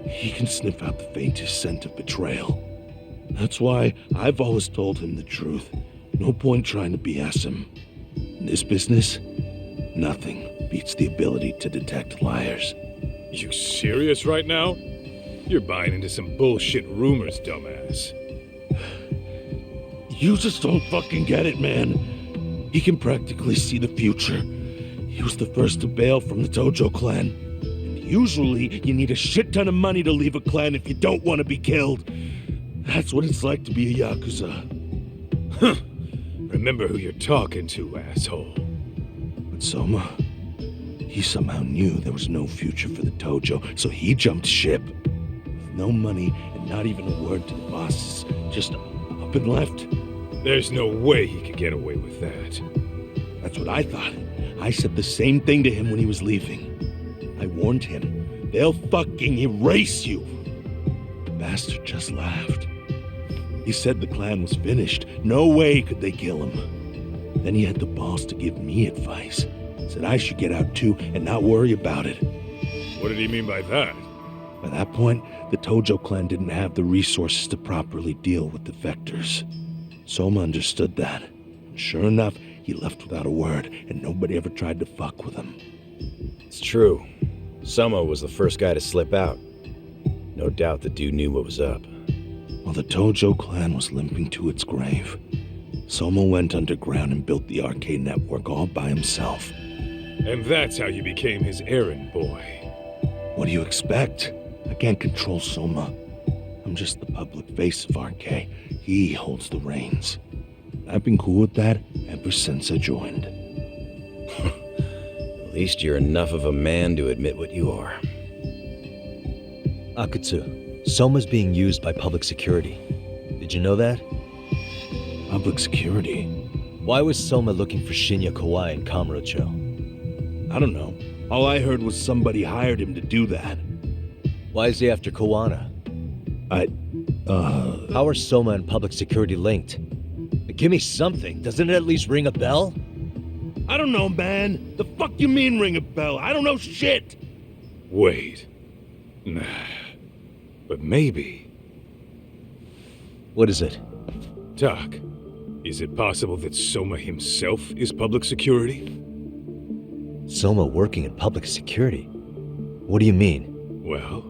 He can sniff out the faintest scent of betrayal. That's why I've always told him the truth. No point trying to BS him. In this business, nothing beats the ability to detect liars. You serious right now? You're buying into some bullshit rumors, dumbass. You just don't fucking get it, man. He can practically see the future. He was the first to bail from the Tojo clan. And usually, you need a shit ton of money to leave a clan if you don't want to be killed. That's what it's like to be a Yakuza. Huh. Remember who you're talking to, asshole. But Soma, he somehow knew there was no future for the Tojo, so he jumped ship. With no money and not even a word to the bosses, just up and left. There's no way he could get away with that. That's what I thought. I said the same thing to him when he was leaving. I warned him, they'll fucking erase you. The bastard just laughed. He said the clan was finished. No way could they kill him. Then he had the balls to give me advice. Said I should get out too and not worry about it. What did he mean by that? By that point, the Tojo clan didn't have the resources to properly deal with defectors. Soma understood that. And sure enough, he left without a word, and nobody ever tried to fuck with him. It's true. Soma was the first guy to slip out. No doubt the dude knew what was up. While the Tojo clan was limping to its grave, Soma went underground and built the arcade network all by himself. And that's how you became his errand boy. What do you expect? I can't control Soma. I'm just the public face of RK. He holds the reins. I've been cool with that ever since I joined. At least you're enough of a man to admit what you are. Akutsu, Soma's being used by public security. Did you know that? Public security? Why was Soma looking for Shinya Kawai in Kamurocho? I don't know. All I heard was somebody hired him to do that. Why is he after Kawana? How are Soma and public security linked? Give me something. Doesn't it at least ring a bell? I don't know, man. The fuck you mean ring a bell? I don't know shit. Wait. Nah. But maybe. What is it? Doc, is it possible that Soma himself is public security? Soma working in public security? What do you mean? Well,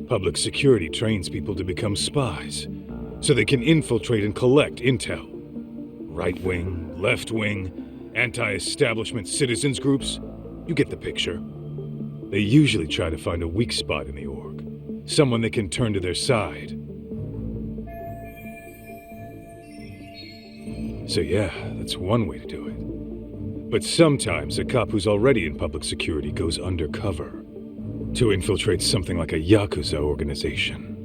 public security trains people to become spies, so they can infiltrate and collect intel. Right wing, left wing, anti-establishment citizens groups. You get the picture. They usually try to find a weak spot in the org, someone they can turn to their side. So yeah, that's one way to do it. But sometimes a cop who's already in public security goes undercover to infiltrate something like a Yakuza organization.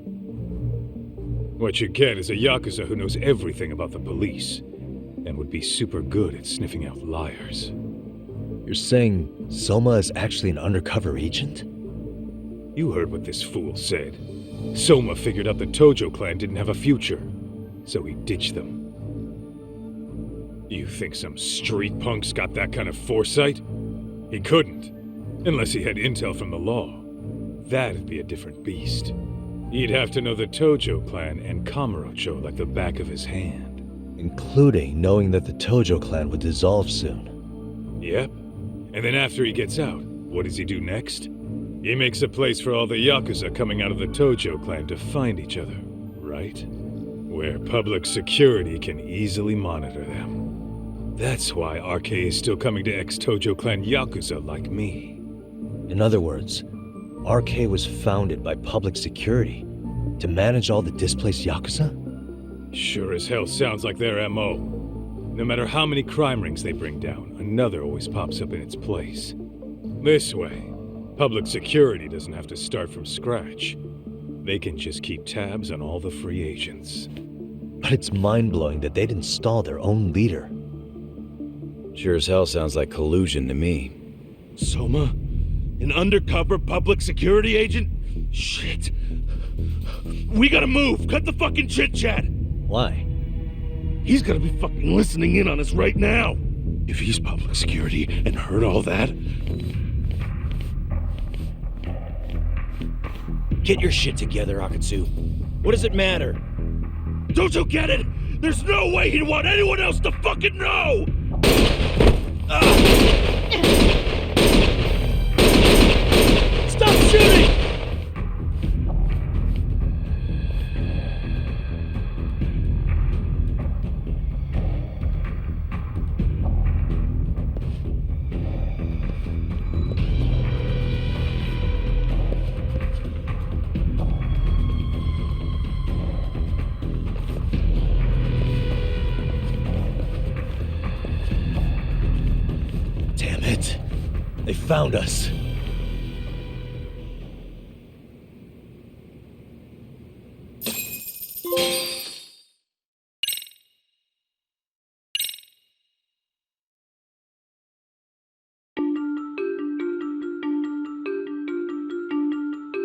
What you get is a Yakuza who knows everything about the police and would be super good at sniffing out liars. You're saying Soma is actually an undercover agent? You heard what this fool said. Soma figured out the Tojo clan didn't have a future, so he ditched them. You think some street punk's got that kind of foresight? He couldn't, unless he had intel from the law. That'd be a different beast. He'd have to know the Tojo clan and Kamurocho like the back of his hand. Including knowing that the Tojo clan would dissolve soon. Yep. And then after he gets out, what does he do next? He makes a place for all the Yakuza coming out of the Tojo clan to find each other, right? Where public security can easily monitor them. That's why RK is still coming to ex-Tojo clan Yakuza like me. In other words, RK was founded by public security to manage all the displaced Yakuza? Sure as hell sounds like their MO. No matter how many crime rings they bring down, another always pops up in its place. This way, Public security doesn't have to start from scratch. They can just keep tabs on all the free agents. But it's mind-blowing that they'd install their own leader. Sure as hell sounds like collusion to me. Soma? An undercover public security agent? Shit. We gotta move! Cut the fucking chit-chat! Why? He's gotta be fucking listening in on us right now! If he's public security and heard all that... Get your shit together, Akatsu. What does it matter? Don't you get it? There's no way he'd want anyone else to fucking know! Stop shooting! Damn it. They found us.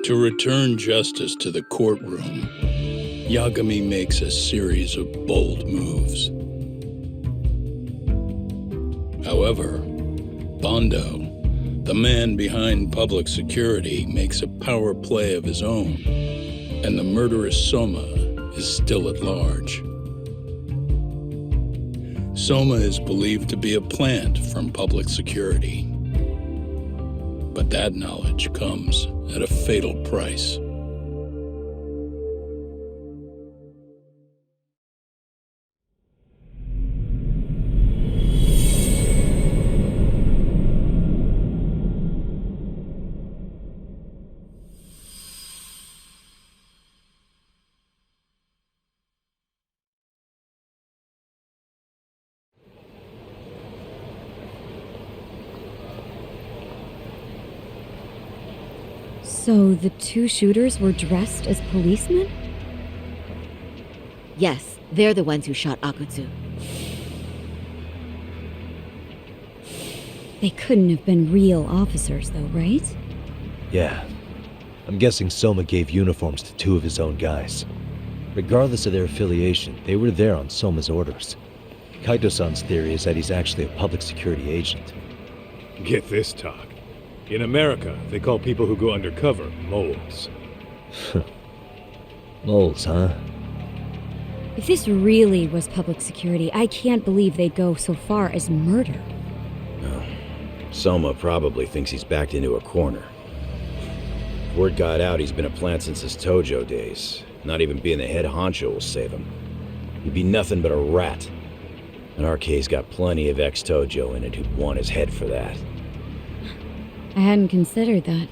To return justice to the courtroom, Yagami makes a series of bold moves. However, Bondo, the man behind public security, makes a power play of his own, and the murderous Soma is still at large. Soma is believed to be a plant from public security, but that knowledge comes at a fatal price. So the two shooters were dressed as policemen? Yes, they're the ones who shot Akutsu. They couldn't have been real officers, though, right? Yeah. I'm guessing Soma gave uniforms to two of his own guys. Regardless of their affiliation, they were there on Soma's orders. Kaito-san's theory is that he's actually a public security agent. Get this, talk. In America, they call people who go undercover moles. Moles, huh? If this really was public security, I can't believe they'd go so far as murder. No. Soma probably thinks he's backed into a corner. Word got out he's been a plant since his Tojo days. Not even being the head honcho will save him. He'd be nothing but a rat. And RK's got plenty of ex-Tojo in it who'd want his head for that. I hadn't considered that.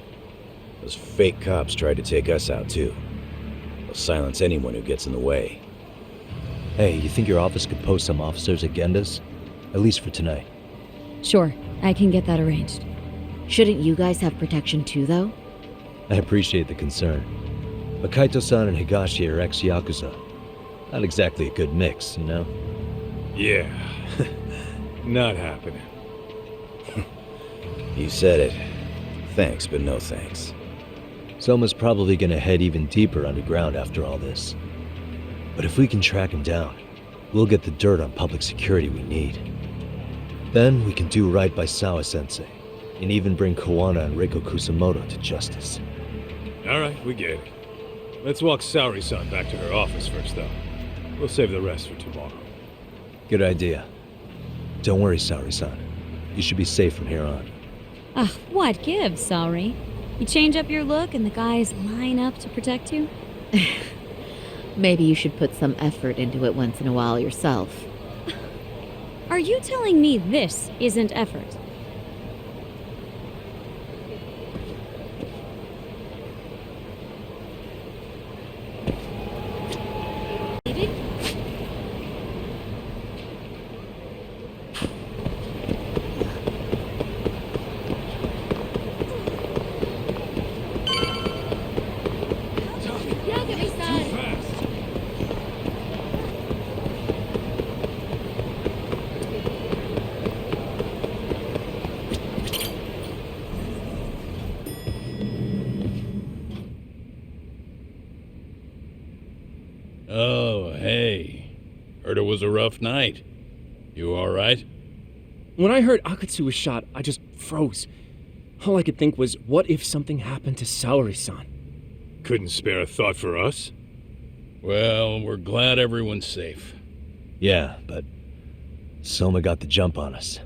Those fake cops tried to take us out, too. They'll silence anyone who gets in the way. Hey, you think your office could post some officers at Genda's? At least for tonight. Sure, I can get that arranged. Shouldn't you guys have protection too, though? I appreciate the concern. But Kaito-san and Higashi are ex-Yakuza. Not exactly a good mix, you know? Yeah. Not happening. You said it. Thanks, but no thanks. Soma's probably gonna head even deeper underground after all this. But if we can track him down, we'll get the dirt on public security we need. Then we can do right by Sawa-sensei, and even bring Kawana and Reiko Kusamoto to justice. Alright, we get it. Let's walk Saori-san back to her office first, though. We'll save the rest for tomorrow. Good idea. Don't worry, Saori-san. You should be safe from here on. What gives, Saori? You change up your look and the guys line up to protect you? Maybe you should put some effort into it once in a while yourself. Are you telling me this isn't effort? Oh, hey. Heard it was a rough night. You alright? When I heard Akatsu was shot, I just froze. All I could think was, what if something happened to Saori-san? Couldn't spare a thought for us? Well, we're glad everyone's safe. Yeah, but Soma got the jump on us.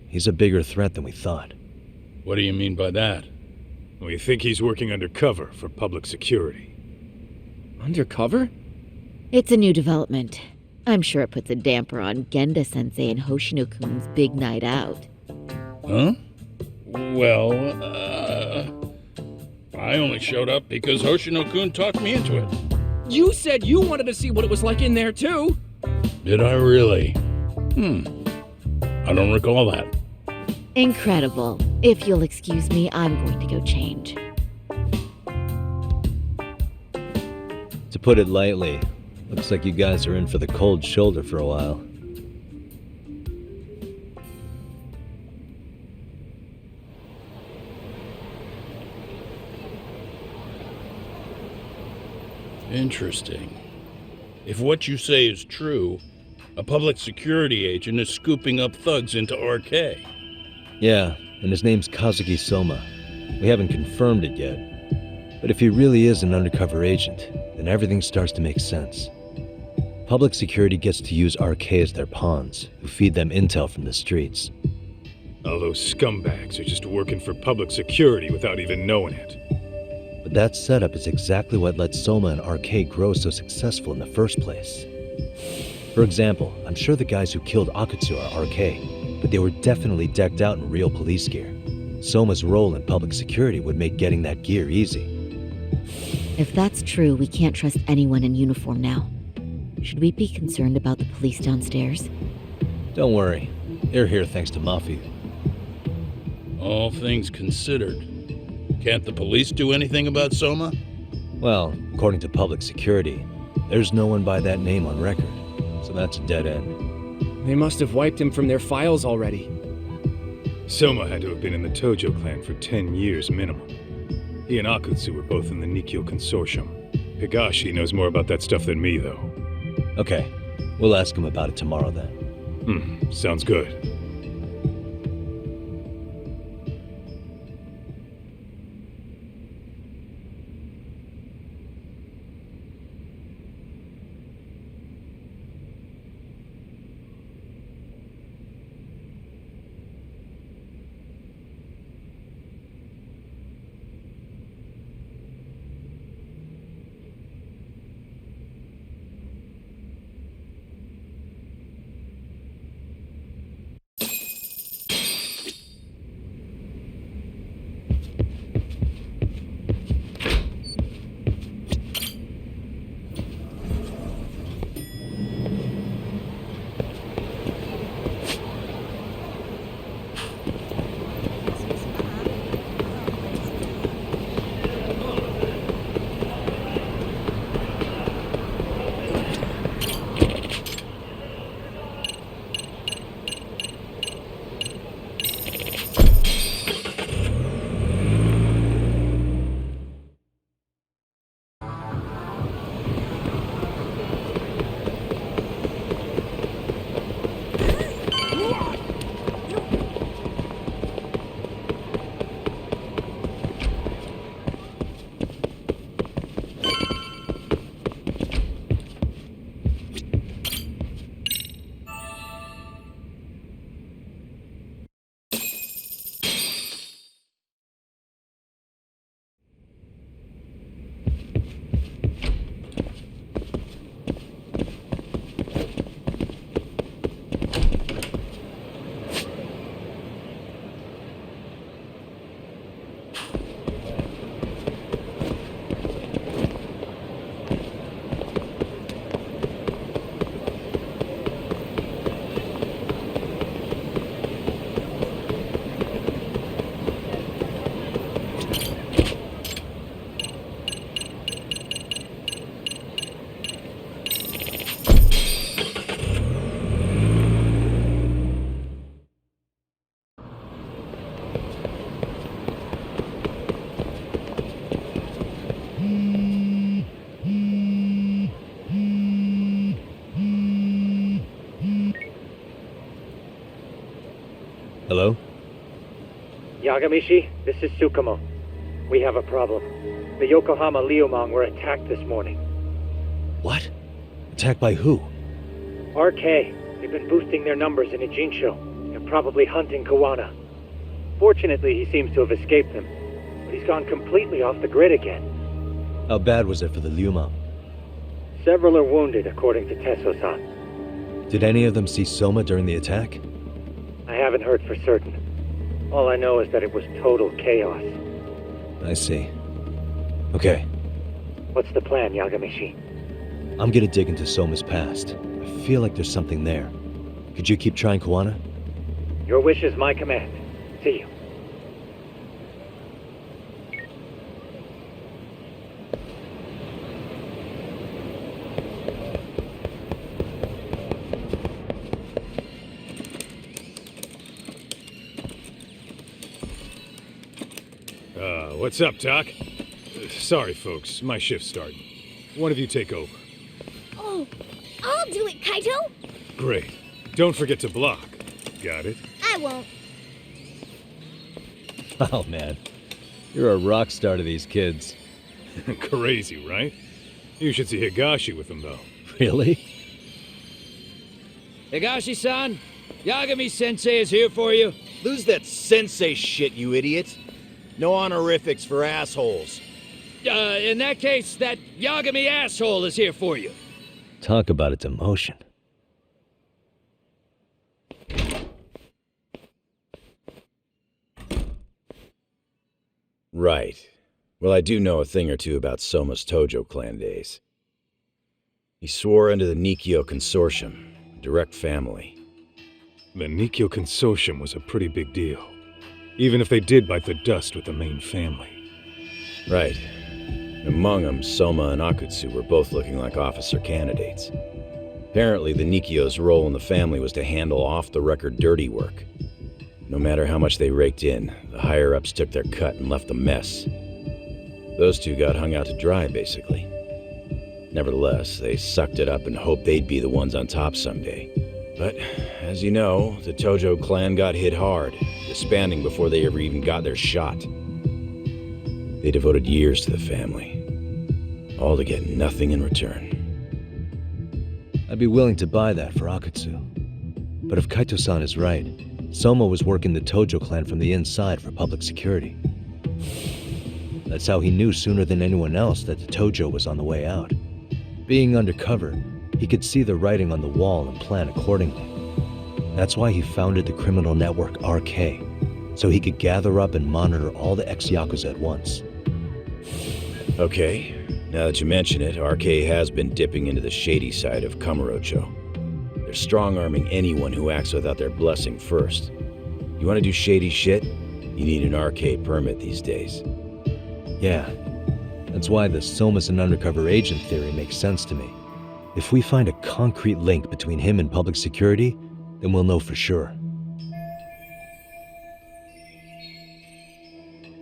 He's a bigger threat than we thought. What do you mean by that? We think he's working undercover for public security. Undercover? It's a new development. I'm sure it puts a damper on Genda-sensei and Hoshino-kun's big night out. Huh? Well, I only showed up because Hoshino-kun talked me into it. You said you wanted to see what it was like in there, too! Did I really? I don't recall that. Incredible. If you'll excuse me, I'm going to go change. To put it lightly, looks like you guys are in for the cold shoulder for a while. Interesting. If what you say is true, a public security agent is scooping up thugs into RK. Yeah, and his name's Kazuki Soma. We haven't confirmed it yet. But if he really is an undercover agent, then everything starts to make sense. Public security gets to use RK as their pawns, who feed them intel from the streets. All those scumbags are just working for public security without even knowing it. But that setup is exactly what let Soma and RK grow so successful in the first place. For example, I'm sure the guys who killed Akatsu are RK, but they were definitely decked out in real police gear. Soma's role in public security would make getting that gear easy. If that's true, we can't trust anyone in uniform now. Should we be concerned about the police downstairs? Don't worry. They're here thanks to Mafia. All things considered, can't the police do anything about Soma? Well, according to public security, there's no one by that name on record, so that's a dead end. They must have wiped him from their files already. Soma had to have been in the Tojo clan for 10 years minimum. He and Akutsu were both in the Nikkyo Consortium. Higashi knows more about that stuff than me, though. Okay, we'll ask him about it tomorrow then. Sounds good. Hello? Yagamishi, this is Tsukumo. We have a problem. The Yokohama Liumang were attacked this morning. What? Attacked by who? RK. They've been boosting their numbers in Ijinsho. They're probably hunting Kawana. Fortunately, he seems to have escaped them. But he's gone completely off the grid again. How bad was it for the Liumang? Several are wounded, according to Tesso-san. Did any of them see Soma during the attack? I haven't heard for certain. All I know is that it was total chaos. I see. Okay. What's the plan, Yagamishi? I'm gonna dig into Soma's past. I feel like there's something there. Could you keep trying Kawana? Your wish is my command. See you. What's up, Doc? Sorry, folks. My shift's starting. One of you take over. Oh, I'll do it, Kaito. Great. Don't forget to block. Got it? I won't. Oh, man. You're a rock star to these kids. Crazy, right? You should see Higashi with them, though. Really? Higashi-san, Yagami-sensei is here for you. Lose that sensei shit, you idiot. No honorifics for assholes. In that case, that Yagami asshole is here for you. Talk about a demotion. Right. Well, I do know a thing or two about Soma's Tojo clan days. He swore under the Nikkyo Consortium, a direct family. The Nikkyo Consortium was a pretty big deal. Even if they did bite the dust with the main family. Right. Among them, Soma and Akutsu were both looking like officer candidates. Apparently, the Nikkyo's role in the family was to handle off-the-record dirty work. No matter how much they raked in, the higher-ups took their cut and left a mess. Those two got hung out to dry, basically. Nevertheless, they sucked it up and hoped they'd be the ones on top someday. But, as you know, the Tojo clan got hit hard, disbanding before they ever even got their shot. They devoted years to the family, all to get nothing in return. I'd be willing to buy that for Akutsu. But if Kaito-san is right, Soma was working the Tojo clan from the inside for public security. That's how he knew sooner than anyone else that the Tojo was on the way out. Being undercover, he could see the writing on the wall and plan accordingly. That's why he founded the criminal network RK, so he could gather up and monitor all the ex-Yakuza at once. Okay, now that you mention it, RK has been dipping into the shady side of Kamurocho. They're strong-arming anyone who acts without their blessing first. You want to do shady shit? You need an RK permit these days. Yeah, that's why the Soma's an undercover agent theory makes sense to me. If we find a concrete link between him and public security, then we'll know for sure.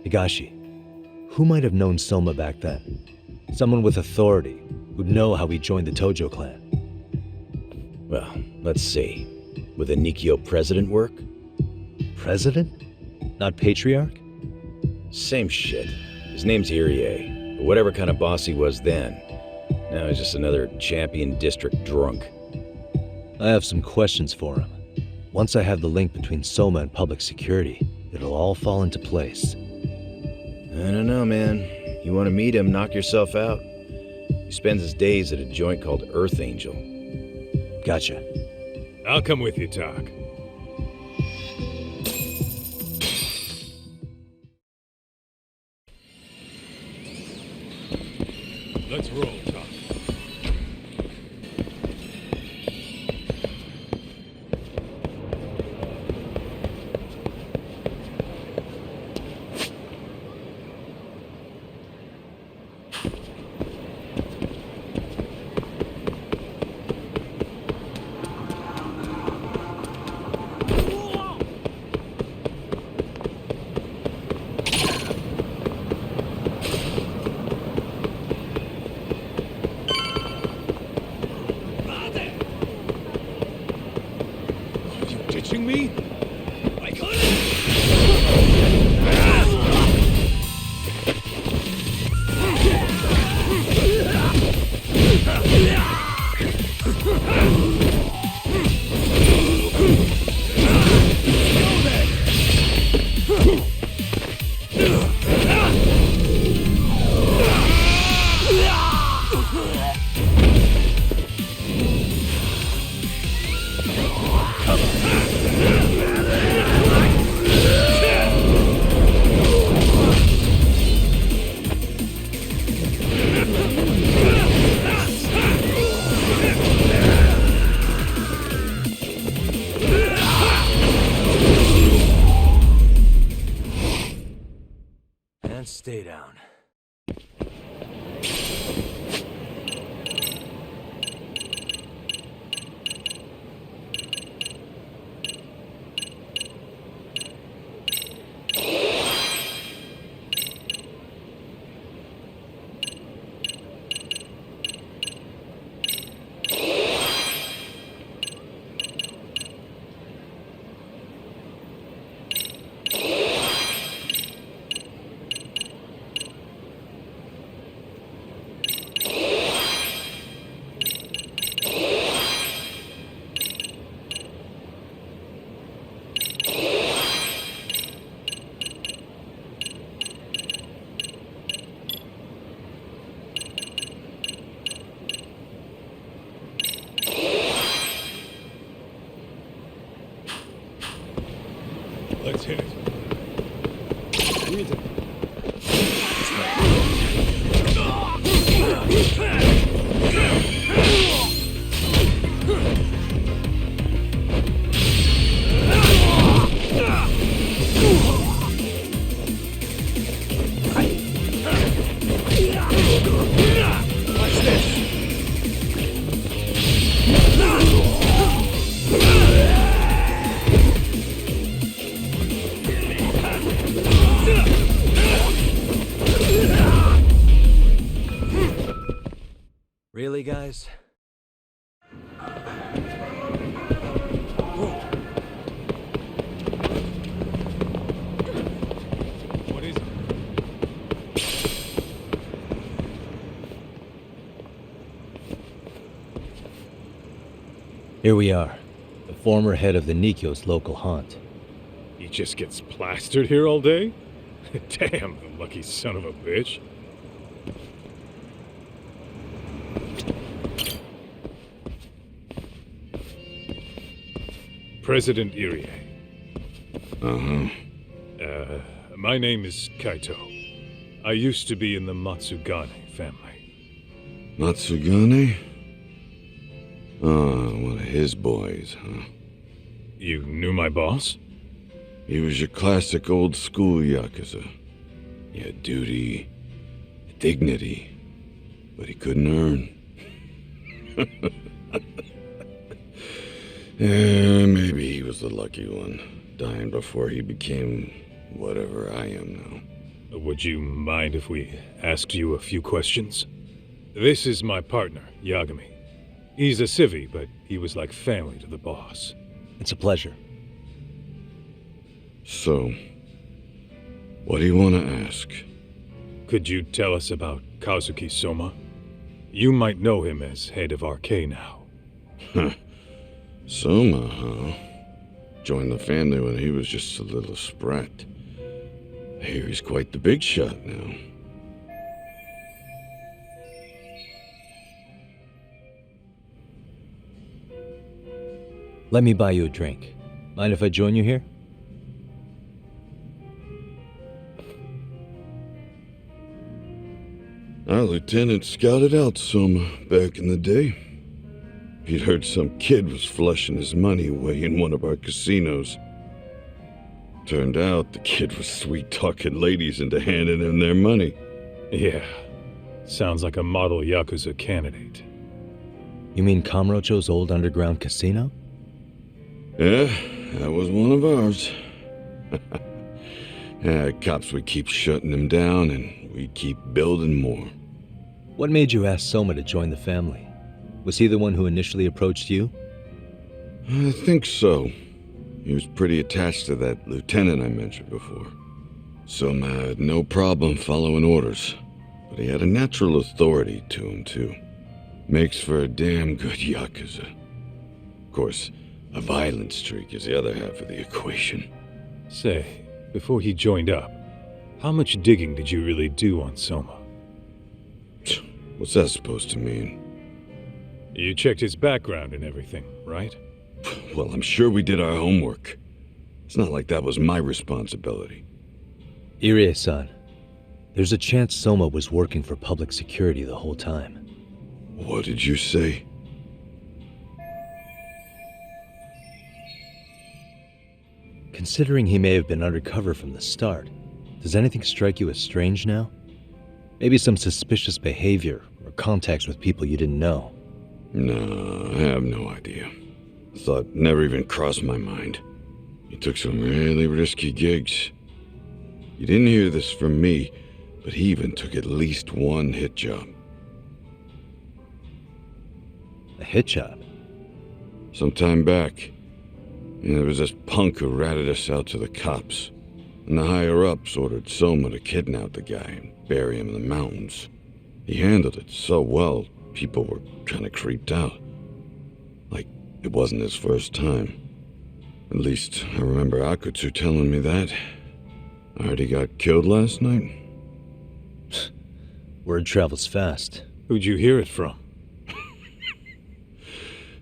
Higashi, who might have known Soma back then? Someone with authority, who'd know how he joined the Tojo clan. Well, let's see. Would the Nikkyo president work? President? Not patriarch? Same shit. His name's Irie, but whatever kind of boss he was then, now he's just another champion district drunk. I have some questions for him. Once I have the link between Soma and public security, it'll all fall into place. I don't know, man. You want to meet him, knock yourself out? He spends his days at a joint called Earth Angel. Gotcha. I'll come with you, Doc. Let's roll, Doc. Me? I got it! Really, guys? What is it? Here we are, the former head of the Nikyo's local haunt. He just gets plastered here all day? Damn, the lucky son of a bitch. President Irie. My name is Kaito. I used to be in the Matsugane family. Matsugane? Oh, one of his boys, huh? You knew my boss? He was your classic old school Yakuza. He had duty, dignity, but he couldn't earn. Yeah, maybe he was the lucky one, dying before he became whatever I am now. Would you mind if we asked you a few questions? This is my partner, Yagami. He's a civvy, but he was like family to the boss. It's a pleasure. So, what do you want to ask? Could you tell us about Kazuki Soma? You might know him as head of RK now. Huh. Soma, huh? Joined the family when he was just a little sprat. I hear he's quite the big shot now. Let me buy you a drink. Mind if I join you here? Our lieutenant scouted out Soma back in the day. He'd heard some kid was flushing his money away in one of our casinos. Turned out the kid was sweet-talking ladies into handing him their money. Yeah, sounds like a model Yakuza candidate. You mean Kamurocho's old underground casino? Yeah, that was one of ours. Yeah, cops would keep shutting him down, and we'd keep building more. What made you ask Soma to join the family? Was he the one who initially approached you? I think so. He was pretty attached to that lieutenant I mentioned before. Soma had no problem following orders, but he had a natural authority to him, too. Makes for a damn good Yakuza. Of course, a violent streak is the other half of the equation. Say, before he joined up, how much digging did you really do on Soma? What's that supposed to mean? You checked his background and everything, right? Well, I'm sure we did our homework. It's not like that was my responsibility. Irie-san, there's a chance Soma was working for public security the whole time. What did you say? Considering he may have been undercover from the start, does anything strike you as strange now? Maybe some suspicious behavior or contacts with people you didn't know? No, I have no idea. Thought never even crossed my mind. He took some really risky gigs. You didn't hear this from me, but he even took at least one hit job. A hit job? Some time back, there was this punk who ratted us out to the cops, and the higher-ups ordered Soma to kidnap the guy and bury him in the mountains. He handled it so well, people were kind of creeped out. Like it wasn't his first time. At least, I remember Akutsu telling me that. I heard he got killed last night. Word travels fast. Who'd you hear it from?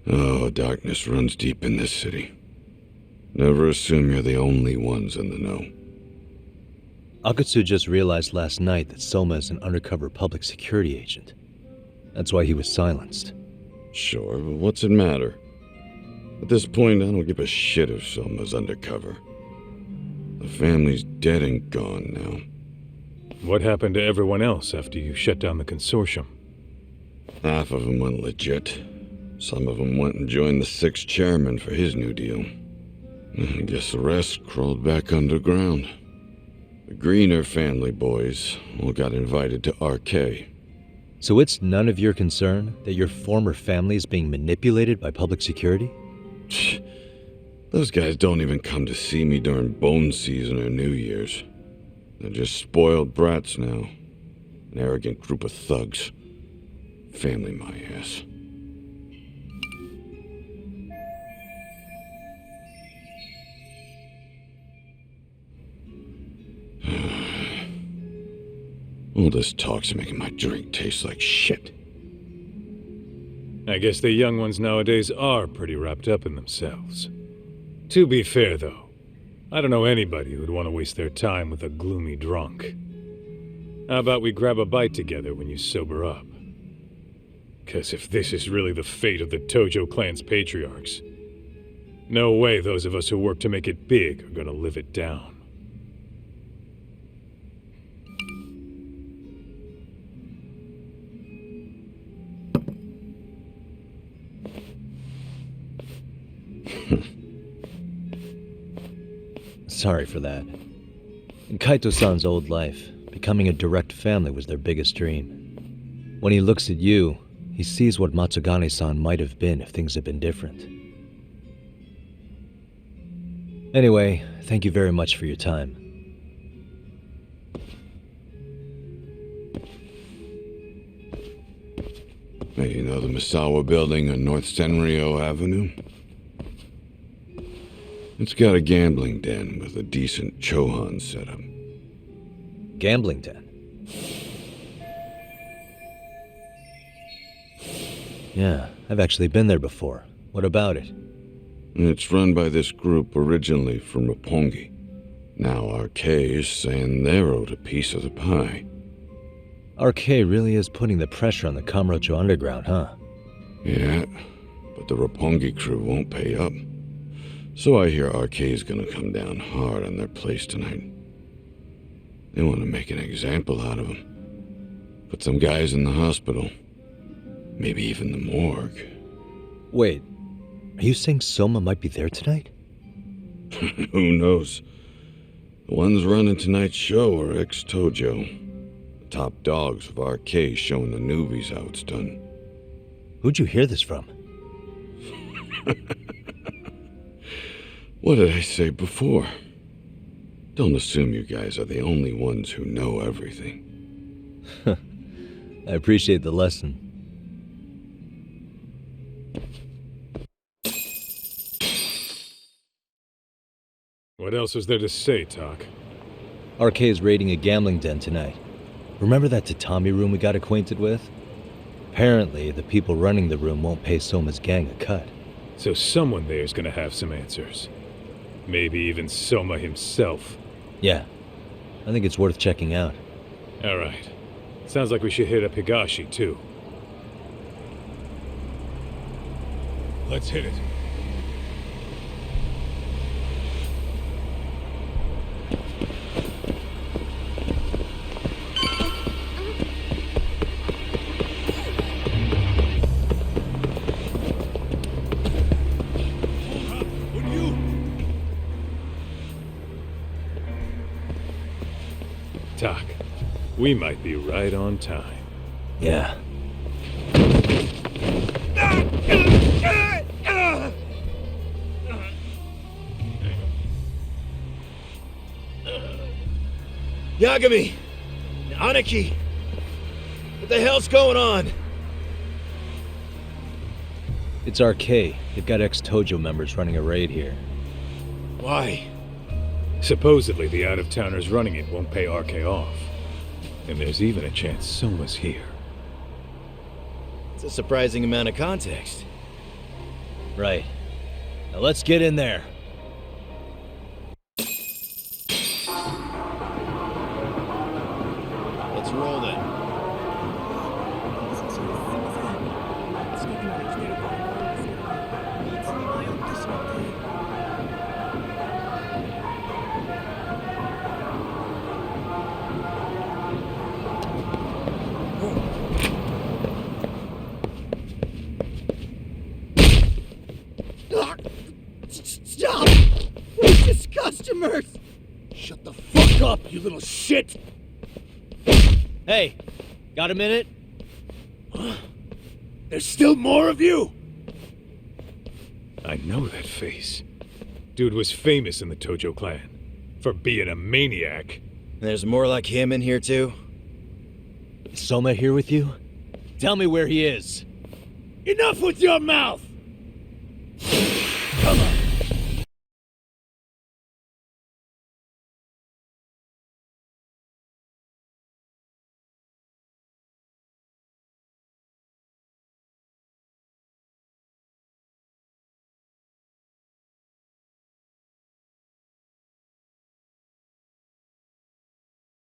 Oh, darkness runs deep in this city. Never assume you're the only ones in the know. Akutsu just realized last night that Soma is an undercover public security agent. That's why he was silenced. Sure, but what's it matter? At this point, I don't give a shit if Soma's undercover. The family's dead and gone now. What happened to everyone else after you shut down the consortium? Half of them went legit. Some of them went and joined the sixth chairman for his new deal. I guess the rest crawled back underground. The Greener family boys all got invited to RK. So it's none of your concern that your former family is being manipulated by public security? Those guys don't even come to see me during bone season or New Year's. They're just spoiled brats now. An arrogant group of thugs. Family my ass. All this talk's making my drink taste like shit. I guess the young ones nowadays are pretty wrapped up in themselves. To be fair, though, I don't know anybody who'd want to waste their time with a gloomy drunk. How about we grab a bite together when you sober up? 'Cause if this is really the fate of the Tojo clan's patriarchs, no way those of us who work to make it big are gonna live it down. Sorry for that. In Kaito-san's old life, becoming a direct family was their biggest dream. When he looks at you, he sees what Matsugane-san might have been if things had been different. Anyway, thank you very much for your time. Hey, you know the Misawa building on North Senryo Avenue? It's got a gambling den with a decent Chohan setup. Gambling den? Yeah, I've actually been there before. What about it? It's run by this group originally from Roppongi. Now RK is saying they're owed a piece of the pie. RK really is putting the pressure on the Kamurocho Underground, huh? Yeah, but the Roppongi crew won't pay up. So I hear RK is gonna come down hard on their place tonight. They want to make an example out of him. Put some guys in the hospital. Maybe even the morgue. Wait, are you saying Soma might be there tonight? Who knows? The ones running tonight's show are ex-Tojo. The top dogs of RK showing the newbies how it's done. Who'd you hear this from? What did I say before? Don't assume you guys are the only ones who know everything. I appreciate the lesson. What else is there to say, Tak? RK is raiding a gambling den tonight. Remember that tatami room we got acquainted with? Apparently, the people running the room won't pay Soma's gang a cut. So someone there's gonna have some answers. Maybe even Soma himself. Yeah, I think it's worth checking out. Alright. Sounds like we should hit up Higashi, too. Let's hit it. Tak, we might be right on time. Yeah. Yagami! Aniki! What the hell's going on? It's RK. They've got ex-Tojo members running a raid here. Why? Supposedly the out-of-towners running it won't pay RK off. And there's even a chance Soma's here. It's a surprising amount of context. Right. Now let's get in there. Let's roll then. Stop! We're just customers! Shut the fuck up, you little shit! Hey, got a minute? There's still more of you? I know that face. Dude was famous in the Tojo clan for being a maniac. There's more like him in here too? Is Soma here with you? Tell me where he is. Enough with your mouth!